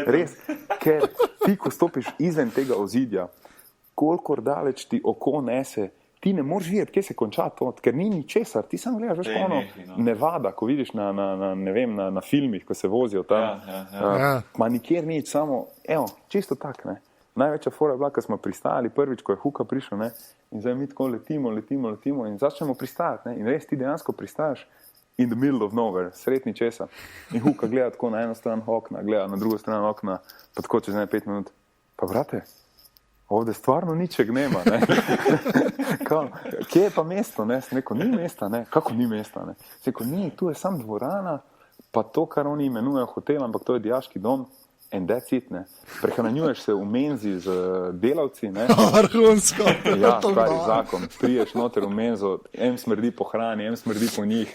Res, ker ti, ko stopiš izven tega ozidja, kolikor daleč ti oko nese, ti ne moreš videti, kje se konča to, ker ni ničesar. Ti sam gledaš, Nevada, ko vidiš na filmih, ko se vozijo tam, ma nikjer nič, samo, čisto tak. Največja fora je bila, ko smo pristajali prvič, ko je Huka prišel, in zdaj mi tako letimo in začnemo pristajati. In res ti dejansko pristajaš in the middle of nowhere, sretni česa. In Huka gleda tako na eno stran okna, gleda na drugo stran okna, pa tako čez 5 minut. Pa brate, ovdje stvarno ničeg nema. Kje je pa mesto? Sem rekel, ni mesta. Kako ni mesta? Sem rekel, ni, tu je sam dvorana, pa to, kar oni imenujejo hotel, ampak to je dijaški dom. And that's it. Prehranjuješ se v menzi z delavci. Vrhunsko. Ja, stari zakon. Priješ noter v menzo, en smrdi po hrani, en smrdi po njih.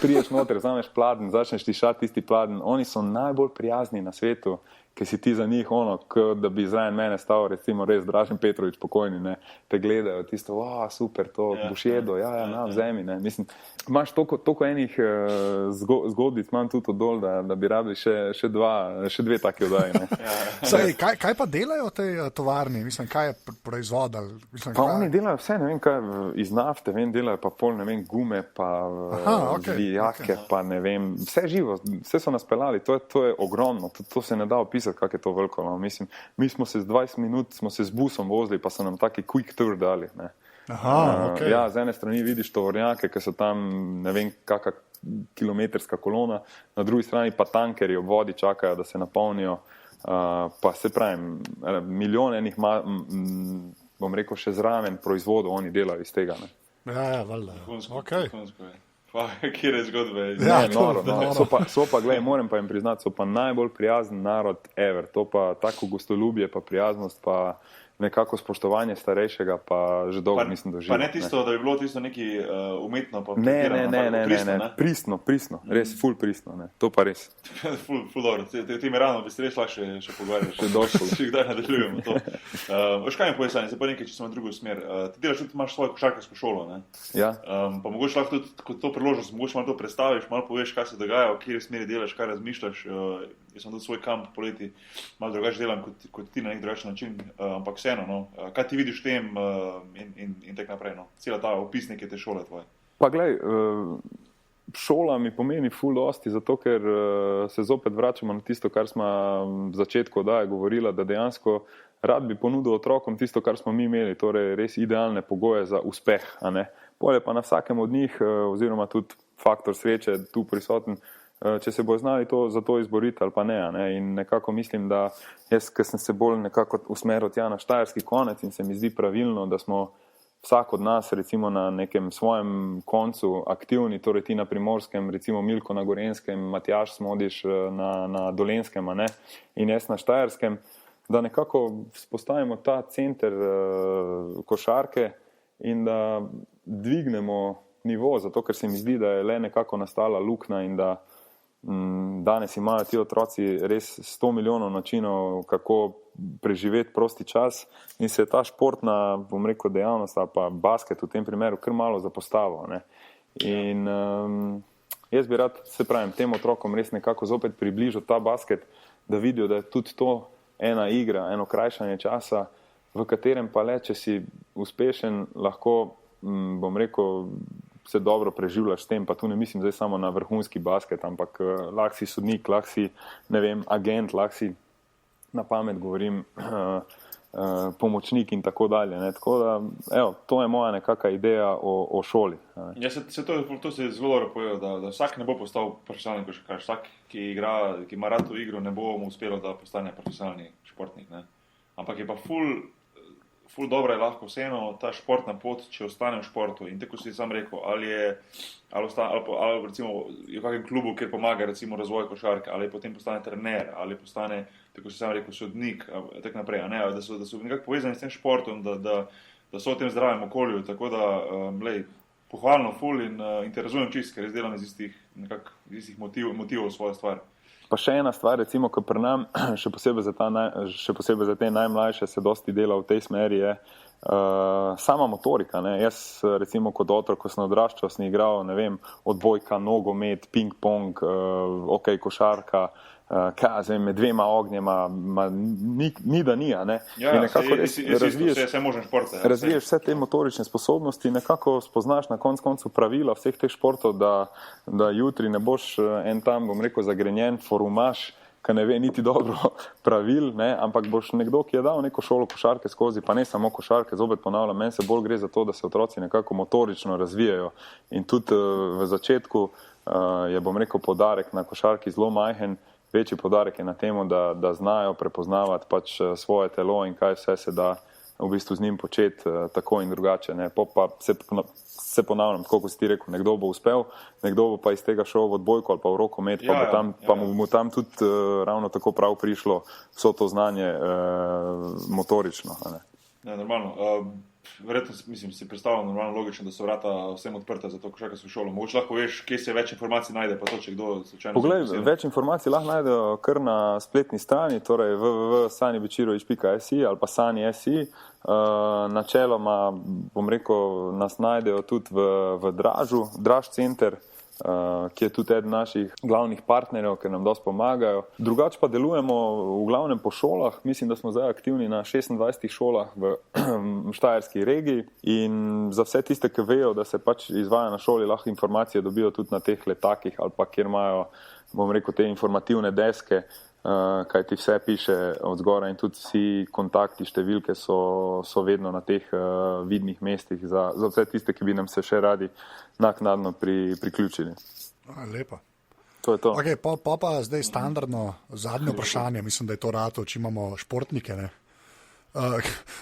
Priješ noter, vzameš pladen, začneš tišati tisti pladen. Oni so najbolj prijazni na svetu, ki si ti za njih da bi zraven mene stal, recimo res Dražen Petrović pokojni, te gledajo, tisto, super, to boš jedel, vzemi. Mislim, imaš toliko enih zgodbic, imam tudi dol, da bi rabili še dve taki oddaji. Kaj pa delajo v tej tovarni? Mislim, kaj je proizvod? Oni delajo vse, ne vem kaj, iz nafte, delajo pa pol, ne vem, gume, pa vijake, pa ne vem, vse živo, vse so nas pelali, to je ogromno, to se ne da opisati, kako je to veliko. Mislim, mi smo se z 20 minut z busom vozili, pa so nam taki quick tour dali. Z ene strani vidiš tovornjake, ki so tam, ne vem, kakšna kilometrska kolona, na drugi strani pa tankerji ob vodi čakajo, da se napolnijo, pa se pravim, milijon enih, bom rekel, še zraven proizvodov oni delajo iz tega. Valjda. Okay. Kjere zgodbe? Noro. So pa, gledaj, moram pa jim priznati, so pa najbolj prijazen narod ever. To pa tako gostoljubje, pa prijaznost, pa nekako spoštovanje starejšega, pa že dolgo mislim, da živi. Pa ne tisto, da bi bilo tisto neki umetno, pa ne, pristno, res ful pristno, to pa res. Ful dobro, ti me rano bi se res lahko še pogovarjali. Še došlo. Še kdaj nadaljujemo to. Veš kaj mi povesanje, zdaj pa nekaj, če smo na drugo smer. Ti delaš tudi, imaš svojo košarkarsko šolo, ne? Ja. Pa mogoče lahko tudi, kot to priložnost, mogoče malo to predstaviš, malo poveš, kaj se dogaja, v kateri smeri delaš, kaj razmišljaš. Jaz sem tudi svoj kamp poleti, malo drugače delam kot ti na nek drugačen način, ampak vseeno, kaj ti vidiš v tem in tak naprej, cela ta opis neke te šole tvoje? Pa glej, šola mi pomeni ful dosti, zato ker se zopet vračamo na tisto, kar smo v začetku oddaje govorila, da dejansko rad bi ponudil otrokom tisto, kar smo mi imeli, torej res idealne pogoje za uspeh, a ne. Polje pa na vsakem od njih, oziroma tudi faktor sreče tu prisoten, če se bo znali za to izboriti ali pa ne. In nekako mislim, da jaz, ker sem se bolj nekako usmeril tja na štajerski konec in se mi zdi pravilno, da smo vsak od nas recimo na nekem svojem koncu aktivni, torej ti na Primorskem, recimo Milko na Gorenskem, Matjaž Smodiš na Dolenskem, ne? In jaz na Štajerskem, da nekako vzpostavimo ta center košarke in da dvignemo nivo, zato ker se mi zdi, da je le nekako nastala luknja in da danes imajo ti otroci res 100 milijonov načinov, kako preživeti prosti čas in se je ta športna, bom rekel, dejavnost ali pa basket v tem primeru kar malo zapostavil. Ne? In jaz bi rad, se pravim, tem otrokom res nekako zopet približil ta basket, da vidijo, da je tudi to ena igra, eno krajšanje časa, v katerem pa le, če si uspešen, lahko, bom rekel, se dobro preživljaš s tem, pa tu ne mislim zdaj samo na vrhunski basket, ampak lahko si sodnik, lahko si, ne vem, agent, lahko si, na pamet govorim, pomočnik in tako dalje. Ne? Tako da, evo, to je moja nekakva ideja o šoli. Ja, to se je zelo dobro povedal, da vsak ne bo postal profesionalni košarkaš, vsak, ki ima rad to igro, ne bo mu uspelo, da postane profesionalni športnik. Ne? Ampak je pa ful dobro je lahko vseeno ta športna pot, če ostane v športu. In tako si sam rekel, ali recimo je v kakšnem klubu, kjer pomaga recimo razvoj košarke, ali potem postane trener, ali postane, tako si sam rekel, sodnik, tako naprej, ne? Da so nekako povezani s tem športom, da so v tem zdravem okolju. Tako da, pohvalno ful in te razumem čist, ker res delam iz istih motivov svojo stvar. Pa še ena stvar, recimo, ko pri nam, še posebej za te najmlajše se dosti dela v tej smeri, je sama motorika. Ne? Jaz, recimo, kot otrok, ko sem odraščal, sem igral, ne vem, odbojka, nogomet, ping-pong, košarka, med dvema ognjema, ni da ni, ne? Ja, razviješ vse te motorične sposobnosti, nekako spoznaš na koncu pravila vseh teh športov, da jutri ne boš en tam, bom rekel, zagrenjen forumaš, ki ne ve niti dobro pravil, ne? Ampak boš nekdo, ki je dal neko šolo košarke skozi, pa ne samo košarke, zopet ponavljam, meni se bolj gre za to, da se otroci nekako motorično razvijajo. In tudi v začetku je, bom rekel, poudarek na košarki zelo majhen, večji poudarek je na temu, da znajo prepoznavati pač svoje telo in kaj vse se da v bistvu z njim početi tako in drugače. Ne? Pa se ponavljam, tako kot si ti rekel, nekdo bo uspel, nekdo bo pa iz tega šel v odbojko ali pa v rokomet, pa mu tam tudi ravno tako prav prišlo vso to znanje motorično. Ne? Ja, normalno. Verjetno, mislim, si predstavljam normalno logično, da so vrata vsem odprta za to košarkarsko šolo. Mogoče lahko veš, kje se več informacij najde, pa to, če kdo slučajno... Poglej, več informacij lahko najdejo kar na spletni strani, torej www.sanibečirović.si ali pa sani.si. Načeloma, bom rekel, nas najdejo tudi v Dražu, Draž center, ki je tudi eden naših glavnih partnerjev, ker nam dosti pomagajo. Drugače pa delujemo v glavnem po šolah. Mislim, da smo zdaj aktivni na 26 šolah v štajerski regiji in za vse tiste, ki vejo, da se pač izvaja na šoli, lahko informacije dobijo tudi na teh letakih ali pa kjer imajo, bom rekel, te informativne deske, kaj ti vse piše od zgora in tudi vsi kontakti, številke so vedno na teh vidnih mestih za vse tiste, ki bi nam se še radi naknadno priključili. Lepa. To je to. Okay, pa zdaj standardno zadnje vprašanje, mislim, da je to rato, če imamo športnike. Ne?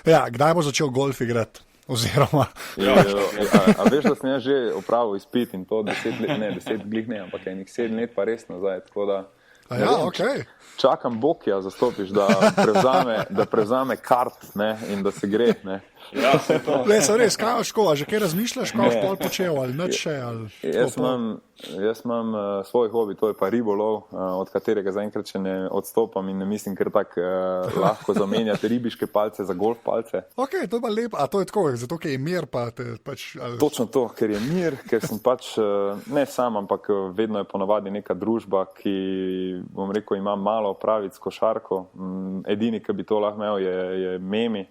Kdaj bo začel golf igrati? Oziroma... A veš, da sem jaz že opravil izpit in to 10 glih ne, ampak enih 7 let pa res nazaj, tako da... Okay. Čakam Bokija zastopiš, da prevzame kart, ne, in da se gre. Ne. Ja, se to. Res, kaj je škola? Že kaj razmišljaš, kaj boš pol počel ali nič še? Jaz imam svoj hobi, to je pa ribolov, od katerega zaenkrat še ne odstopam in ne mislim, ker tako lahko zamenjate ribiške palce za golf palce. Ok, to je pa lepo. A to je tako, zato ker je mir pa te pač... Točno to, ker je mir, ker sem pač ne sam, ampak vedno je ponavadi neka družba, ki, bom rekel, ima malo opraviti s košarko. Edini, ki bi to lahko imel, je Memi,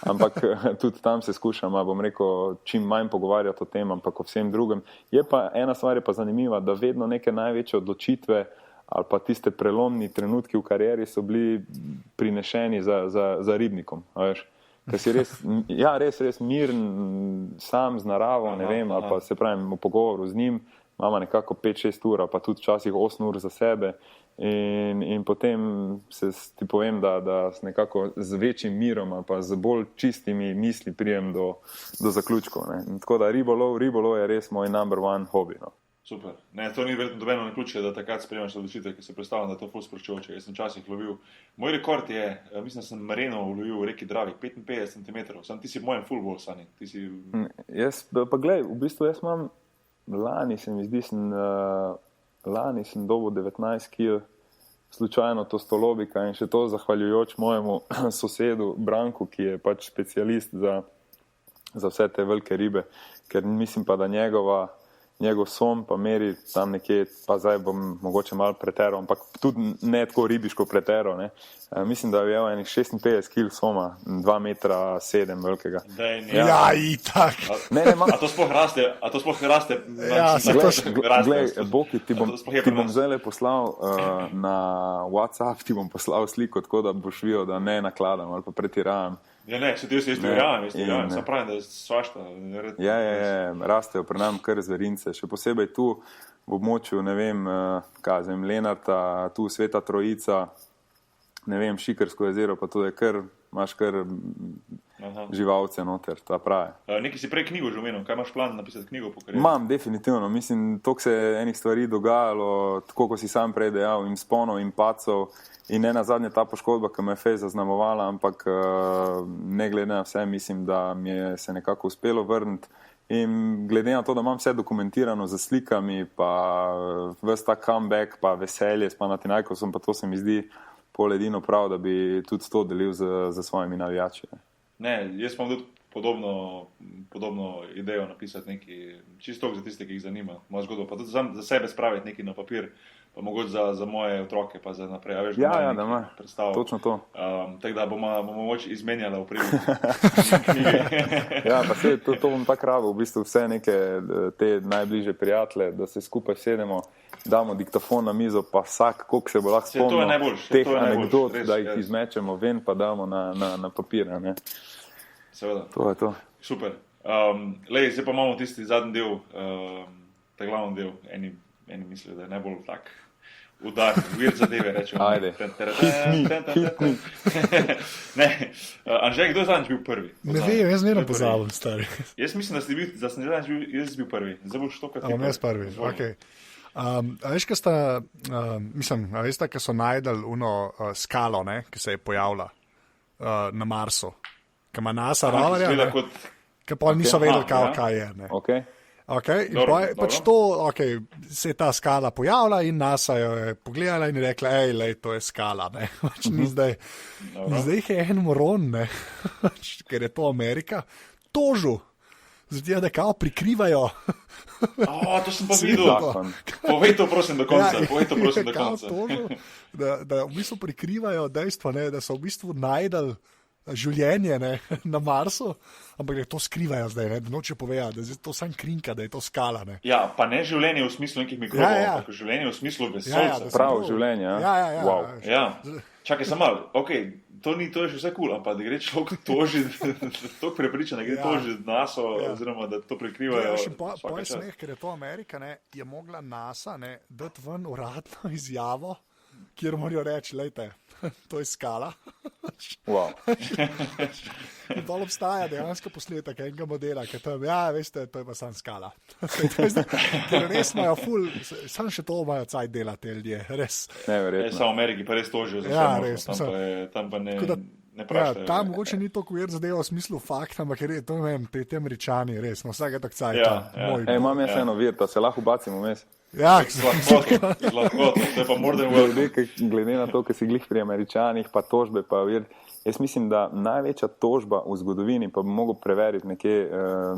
ampak tudi tam se skušam, bom rekel, čim manj pogovarjati o tem, ampak o vsem drugem. Je pa ena stvar je pa zanimiva, da vedno neke največje odločitve ali pa tiste prelomni trenutki v karieri so bili prinešeni za ribnikom, veš. Ker si res miren, sam z naravo, ne vem, ali pa se pravim v pogovoru z njim, imamo nekako 5-6 ur, pa tudi včasih 8 ur za sebe. In potem ti povem, da nekako z večjim mirom ali pa z bolj čistimi misli prijem do zaključkov. Tako da ribolov je res moj number one hobi. No. Super. Ne, to ni verjetno dobeno naključje, da takrat sprejemaš odločitev, ki se predstavljam, da je to ful sproščujoče. Jaz sem včasih lovil. Moj rekord je, mislim, da sem mareno lovil v reki Dravi, 55 cm. Sam ti si mojem ful bolj, Sani. Jaz, pa glej, v bistvu jaz imam, lani sem dobil 19 kg, slučajno to stolobika in še to zahvaljujoč mojemu sosedu Branku, ki je pač specialist za vse te velike ribe, ker mislim pa, da njegov som pa meri tam nekje, pa zdaj bom mogoče malo preteral, ampak tudi ne tako ribiško preteral. Mislim, da je imel enih 56 kg soma, 2,7 metra velikega. Ja, itak. A to sploh raste? Ja, se to glej, Boki, ti bom zdaj poslal na WhatsApp, ti bom poslal sliko, tako da boš videl, da ne nakladam ali pa pretiravam. Ja, ne, se ti vsi verjamem, sem pravim, da je svašta. Ja, rastejo pri nam kar zverince, še posebej tu v območju, ne vem, Lenarta, tu Sveta Trojica, ne vem, Šikarsko jezero, pa tudi imaš kar živalce noter, ta pravi. Nekaj si prej knjigo že omenil, kaj imaš plan napisati knjigo? Imam, definitivno, mislim, toliko se je enih stvari dogajalo, tako ko si sam prej dejal, in sponov, in pacov, in ne nazadnje ta poškodba, ki me je fejs zaznamovala, ampak ne glede na vse, mislim, da mi je se nekako uspelo vrniti. In glede na to, da imam vse dokumentirano z slikami, pa ves ta comeback, pa veselje s Panathinaikosom, pa to se mi zdi pol edino prav, da bi tudi to delil z svojimi navijači. Ne, jaz imam tudi podobno idejo napisati nekaj, čisto za tiste, ki jih zanima, moja zgodba, pa tudi za sebe spraviti nekaj na papir, pa mogoče za moje otroke, pa za naprej. Veš, ja, da ima, točno to. Tako da bomo mogoče izmenjala v prilu. Ja, pa se to bom tako rado, v bistvu vse neke te najbližje prijatelje, da se skupaj sedemo, damo diktafon na mizo, pa vsak, koliko se bo lahko spomnil teh anekdot, da jih izmečemo ven, pa damo na papir. Ne? Seveda. To je to. Super. Zdaj pa imamo tisti zadnji del, ta glavni del, eni mislijo, da je najbolj tak udar, weird zadeve, rečemo. Ajde. Hit me. Ne, Anže, kdo je zadnjič bil prvi? Ne vem, jaz ne pozabim, stari. Jaz mislim, da sem zadnjič bil prvi. Zdaj boš to, kaj ti prvi. Jaz prvi, okej. Veš, kaj sta, veste, kaj so najdel skalo, ne, ki se je pojavila na Marsu, ki ima NASA roverja, ki pa niso vedeli, kaj je. Ne. Okay, pač to, se je ta skala pojavila in NASA jo je pogledala in je rekla, to je skala. Pač zdaj je en moron, ker je to Amerika, tožil. Zato, da kao prikrivajo. To sem pa videl. Povej to prosim do konca. Da v bistvu prikrivajo dejstvo, da so v bistvu najdel življenje na Marsu, ampak da to skrivajo zdaj, da noče povedati, da je to sam krinka, da je to skala. Ja, pa ne življenje v smislu nekih mikrobov, ampak življenje v smislu vesolca. Pravo življenje. Wow. Čakaj, sem malo, to je še vse cool, ampak da gre človek tožiti, to prepričan, da gre tožiti NASA, oziroma da to prikrivajo. Poje smeh, ker je to Amerika, je mogla NASA dati ven uradno izjavo, kjer morajo reči, lejte, to je skala. Wow. In dol obstaja dejansko posnetek enega modela, ki tam, veste, to je pa sam skala. Ker res imajo ful, sam še to imajo cajt dela te ljudje, res. Neverjetno. Samo v Ameriki pa res tožijo za vse možno, tam pa ne praštajo. Tam mogoče ni toliko uver zadeva v smislu fakta, ampak je to, ne vem, te Američani, res, vsake tak cajt. Imam jaz eno vir, da se lahko bacimo vmes. Ja, zlahko, to je pa more than welcome. Glede na to, ki si glih pri Američanih, pa tožbe, pa vir. Jaz mislim, da največja tožba v zgodovini, pa bi mogel preveriti nekje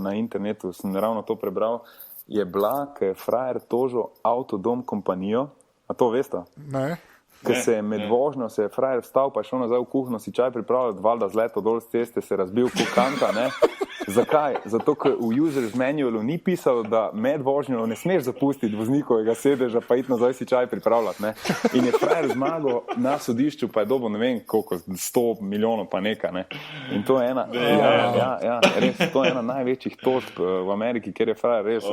na internetu, sem ravno to prebral, je bila, ker je frajer tožil Autodom kompanijo. A to veste? Ne. Ker se je med vožnjo, se je frajer vstal, pa je šel nazaj v kuhno, si čaj pripravljal, valjda zleto dol z ceste, se razbil kukanta, ne? Zakaj? Zato, ker v user's manualu ni pisalo, da med vožnjo ne smeš zapustiti voznikovega sedeža, pa iti nazaj si čaj pripravljati. Ne? In je frajer zmagal na sodišču, pa je dobil ne vem koliko, 100 milijonov pa nekaj. Ne? In to je res, to je ena največjih tožb v Ameriki, kjer je frajer res,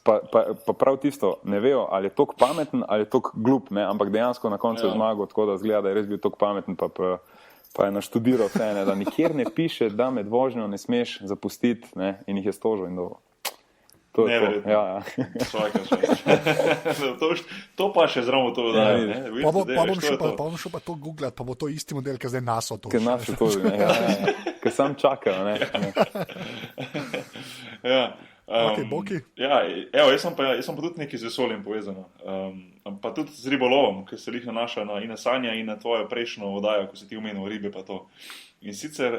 pa prav tisto, ne vejo, ali je tok pameten, ali je tok glup, ne? Ampak dejansko na koncu je zmagal, tako da zgleda, da je res bil tok pameten, pa je naštudiral vse, ne, da nikjer ne piše, da med vožnjo ne smeš zapustiti, ne, in jih je stožil in dovolj. To je to. Ja. To pa še zravno to dodaje. Pa bom šel pa to googlati, pa bo to isti model, ki zdaj nas otoči. Ker nas otoči, ker sam čakajo. Ja. Boki? Ja, jaz sem pa tudi nekaj z vesoljem povezan. Pa tudi z ribolovom, ki se jih nanaša in na Sanja in na tvojo prejšnjo oddajo, ko si ti omenil ribe pa to. In sicer,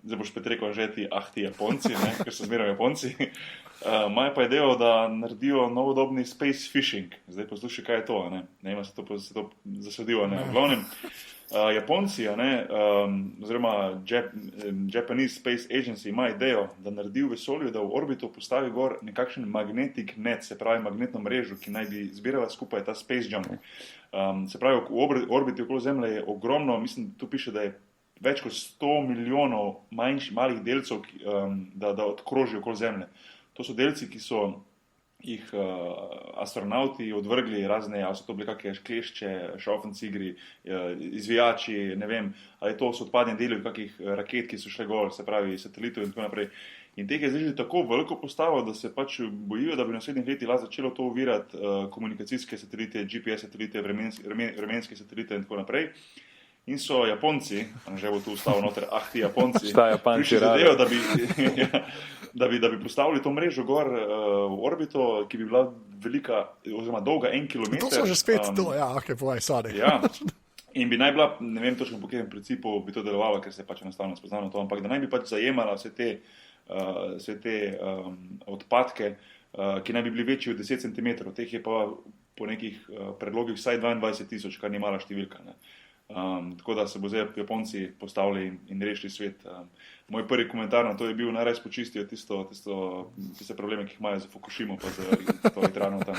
zdaj boš spet rekel, že ti Japonci, ker so zmeraj Japonci, imajo pa idejo, da naredijo novodobni space fishing. Zdaj poslušaj, kaj je to, ne vem, se to zasledilo, ne. V glavnem, Japonci, oziroma Japanese Space Agency ima idejo, da naredi v vesolju, da v orbito postavi gor nekakšen magnetic net, se pravi magnetno mrežo, ki naj bi zbirala skupaj ta space junk. Se pravi, v orbiti okoli Zemlje je ogromno, mislim, tu piše, da je več kot 100 milijonov malih delcev, da odkrožijo okoli Zemlje. To so delci, ki so jih astronauti odvrgli razne, ali so to bili kakšne klešče, šaufencigri, izvijači, ne vem, ali to so odpadni deli kakih raket, ki so šle gor, se pravi satelitov in tako naprej. In teh je zdaj že tako veliko postavo, da se pač bojijo, da bi v naslednjih letih lahko začelo to ovirati komunikacijske satelite, GPS satelite, vremenske satelite in tako naprej. In so Japonci, že bo tu ustavil noter, ti Japonci, prišli zadejo, da bi postavili to mrežo gor v orbito, ki bi bila velika, oziroma dolga 1 kilometer. To so že spet to, povej, sorry. Ja, in bi naj bila, ne vem točno po katerem principu bi to delovalo, ker se pač enostavno spoznalo to, ampak da naj bi pač zajemala vse te odpadke, ki naj bi bili večji od 10 cm, teh je pa po nekih predlogih vsaj 22,000, kar ni mala številka, ne. Tako da se bo zdaj Japonci postavili in rešili svet. Moj prvi komentar na to je bil, najraje spočistijo tiste probleme, ki jih imajo za Fukushimo, pa za to elektrarno tam.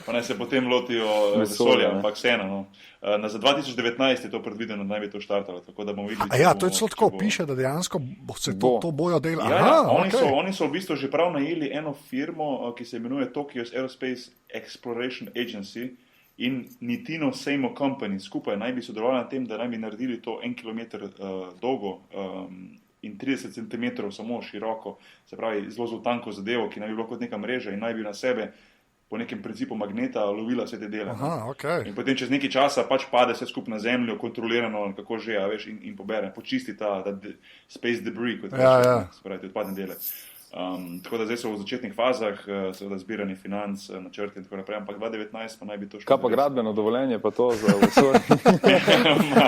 Pa naj se potem lotijo vesolja, ampak vseeno. Za 2019 je to predvideno, da naj bi to štartalo. Tako da bomo videli. To je celo tako, piše, da dejansko se to bojo delati. Oni so v bistvu že prav najeli eno firmo, ki se imenuje Tokyo's Aerospace Exploration Agency, in Nitino Seimo Company skupaj naj bi sodelovali na tem, da naj bi naredili to 1 kilometer dolgo in 30 centimetrov samo široko, se pravi zelo tanko zadevo, ki naj bi bilo kot neka mreža in naj bi na sebe po nekem principu magneta lovila vse te dele. In potem čez nekaj časa pač pade vse skupaj na zemljo, kontrolirano, kako že, veš, in pobere, počisti ta space debris, kot se pravi, te odpadne dele. Tako da zdaj so v začetnih fazah, seveda zbiranje financ, načrti in tako naprej, ampak 2019 pa naj bi to šlo. Kaj pa gradbeno dovoljenje, pa to za vesolje?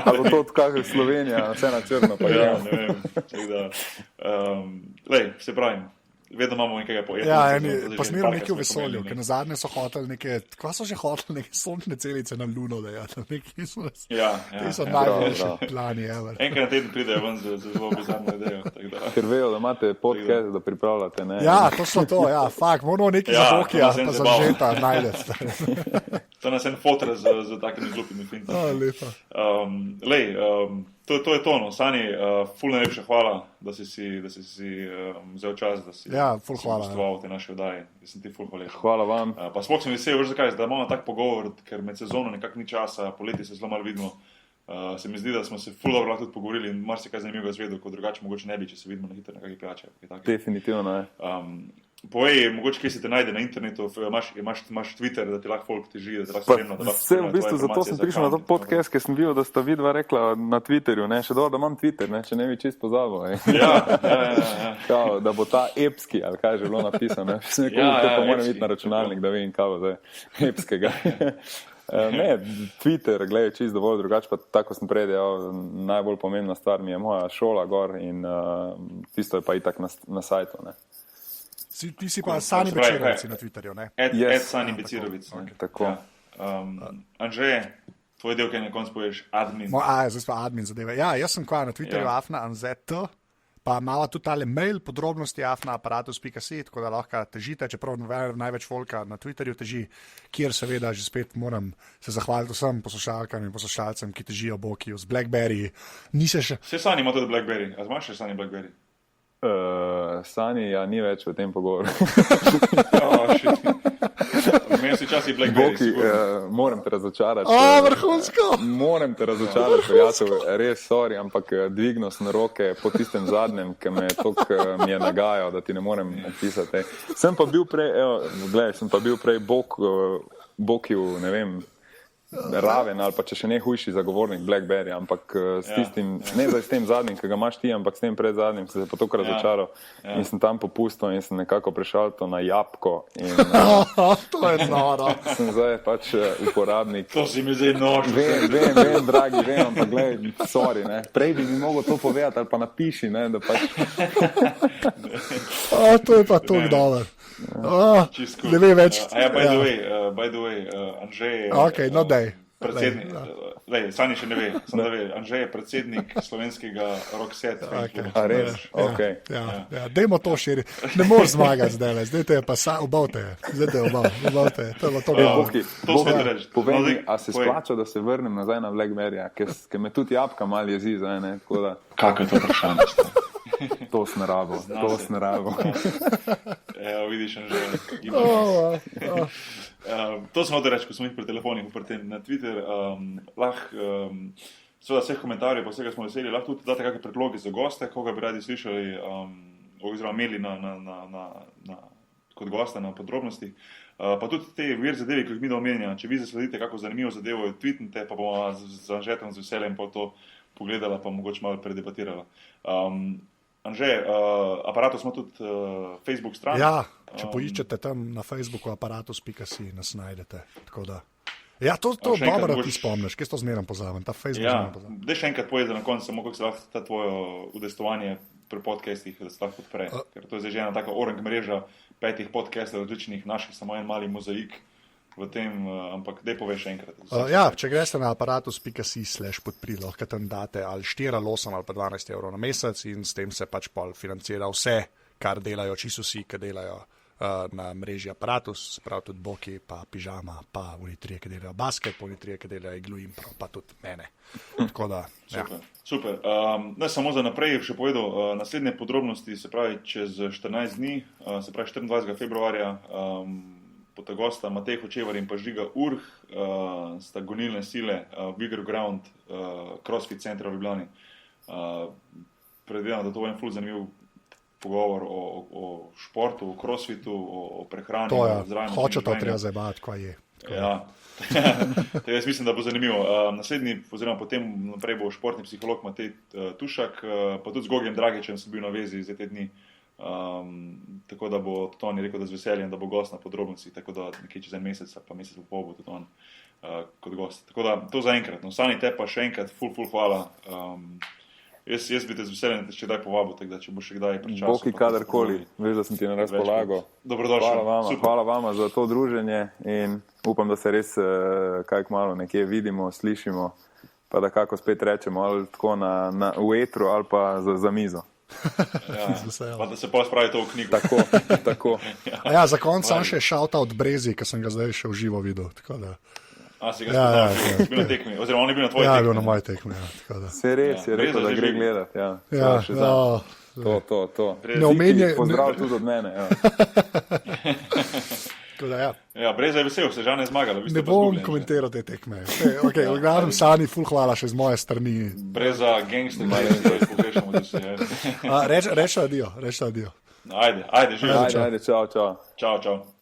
Ali to odkakaj Slovenija, vse na črno? Ja, ne vem. Se pravim, vedno imamo nekega pojeta. Pa smerom nekaj v vesolju, ker na zadnje so hoteli kaj so že hoteli, neke sončne celice na Luno, da te so najboljši plani. Enkrat na teden pridejo ven z zelo bizarno idejo. Ker vejo, da imate podcast, da pripravljate. To so to, fakt, moramo nekaj za Bokija, pa za Žeta najdete. To nas en fotor z takimi glupimi fintami. Lepa. To je to, no. Sani, ful najlepša hvala, da si vzel čas, da si gostoval v te naše oddaje. Jaz sem ti ful hvaležen. Hvala vam. Pa sploh sem vesel, veš zakaj, da imamo tak pogovor, ker med sezono nekako ni časa, poleti se zelo malo vidimo. Se mi zdi, da smo se ful dobro lahko tudi pogovorili in marsikaj zanimivega izvedel, kot drugače mogoče ne bi, če se vidimo na hitro na kakšne pijače. Definitivno ne. Povej, mogoče kje se te najde na internetu, imaš Twitter, da ti lahko folk teži, da ti lahko spremno. V bistvu zato sem prišel na to podcast, ker sem videl, da sta vidva rekla na Twitterju, še dobro, da imam Twitter, če ne bi čist pozabil. Kao, da bo ta epski, ali kaj že bilo napisano. Pa moram iti na računalnik, da vidim kao zdaj epskega. Ne, Twitter, gledaj, čist dovolj drugače, pa tako sem prej dejal, najbolj pomembna stvar mi je moja šola gor in tisto je pa itak na sajtu, ne. Ti si pa Sani Bečirovic na Twitterju, ne? Sani Bečirovic. Tako. Anže, tvoj del, kaj na koncu poveš, admin. Zdaj pa admin zadeve. Ja, jaz sem na Twitterju afna anzet, Pa imamo tudi tale mail, podrobnosti afnaaparatus.si, tako da lahko težite, čeprav največ volka na Twitterju teži, kjer seveda že spet moram se zahvaliti vsem poslušalkam in poslušalcem, ki težijo Bokiju z BlackBerry. Vse Sani ima tudi BlackBerry, a imaš še Sani BlackBerry? Sani, ja, ni več v tem pogovoru. Meni si časi BlackBerry. Boki, moram te razočarati. Vrhunsko! Moram te razočarati, prijatelj, res sorry, ampak dvignil sem roke po tistem zadnjem, ki me mi je nagajal, da ti ne morem napisati. Sem pa bil prej Bokiju, ne vem, raven ali pa če še ne hujši zagovornik BlackBerry, ampak s tistim, ne zdaj s tem zadnjim, ki ga imaš ti, ampak s tem pred zadnjim sem se pa toliko razočaral in sem tam popustil in sem nekako prešal to na jabko in to je noro. Sem zdaj pač uporabnik. To si mi zdaj nož. Vem, dragi, ampak glej, sorry, ne. Prej bi mi mogel to povedati ali pa napiši, ne, da pač to je pa toliko dober. Ne ve več. By the way, Anžej je predsednik, Sani še ne ve, sem da ve, Anžej je predsednik slovenskega Rockset. A res? Okay. Dajmo to širiti. Ne moreš zmagati zdaj te je pa obavte. Zdaj te je obavte. Povej mi, a se splača, da se vrnem nazaj na BlackBerry, ker me tudi jabka malo jezi zdaj, ne? Kako je to vprašanje? To sem rabo. Evo, vidiš, Anžej. To smo da reči, ko smo jih pri telefonih uprteni na Twitter. Seveda vseh komentarjev, pa vsega smo veseli, lahko tudi date kakšne predloge za goste, koga bi radi slišali, oziroma imeli kot gosta na podrobnosti. Pa tudi te vir zadeve, ki jih mi da omenjamo, če vi zasledite kako zanimivo zadevo, tweetnite, pa bomo z Anžetom z veseljem pa to pogledala, pa mogoče malo predebatirala. Anže, Aparatus smo tudi Facebook stran. Ja, če poiščete tam na Facebooku aparatus.si, nas najdete. Tako da. Ja, to dobro, da ti spomniš, kje to zmeraj pozabim, ta Facebook zmeraj pozabim. Daj še enkrat povedati na koncu, samo kako se lahko ta tvoje udejstvovanje pri podcastih, da se lahko podpre. Ker to je zdaj že ena taka orang mreža 5 podcastov različnih naših, samo en mali mozaik v tem, ampak daj povej še enkrat. Če greste na aparatus.si/podpri, lahko tam date ali 4, 8 ali pa 12 evrov na mesec in s tem se pač pol financira vse, kar delajo čisto vsi, ki delajo na mreži Aparatus, prav tudi Boki, pa Pižama, pa Unitrije, ki delajo basket, pa Unitrije, ki delajo Iglu Impro, pa tudi mene. Tako da, Super. Samo za naprej še povedal, naslednje podrobnosti, se pravi čez 14 dni, se pravi 24. februarja, pod gosta Matej Hočevar in pa Žiga Urh, sta gonilne sile Bigger Ground, CrossFit centra v Ljubljani. Predvidevam, da to bo en ful zanimiv pogovor o športu, o crossfitu, o prehrani. To je, hoče to treba zabavati, kaj je. Ja, jaz mislim, da bo zanimivo. Naslednji, oziroma potem naprej bo športni psiholog Matej Tušak, pa tudi z Gogijem Dragičem sem bil na vezi za te dni. Tako da bo tudi on je rekel, da z veseljem, da bo gost na podrobnosti, tako da nekaj čez en mesec, pa mesec bo tudi on kot gost. Tako da to za enkrat. No, Sani, te pa še enkrat ful hvala. Jaz bi te z veseljem še daj povabil, tako da če bo še kdaj pričasil. Boki kadarkoli, veš, da sem ti na razpolago. Dobrodošli. Hvala vama za to druženje in upam, da se res kaj kmalu nekje vidimo, slišimo, pa da kako spet rečemo, ali tako v etru ali pa za mizo. Pa da se pa spravi to v knjigo. Tako. Ja, za konc sam še šauta od Brezi, ki sem ga zdaj še v živo videl, tako da. Si ga spoznal, bil na tekmi, oziroma on je bil na tvoji tekmi. Ja, bil na moji tekmi, tako da. Se res, je rekel, da gre gledat, To. Pozdrav tudi od mene, Breza je vesel, se žal ne zmagala. Ne bom komentiral te tekme. V glavnem Sani, ful hvala še z moje strani. Breza, gangster, pogrešamo ti se. Reč adijo. Ajde, živim. Ajde, čau. Čau.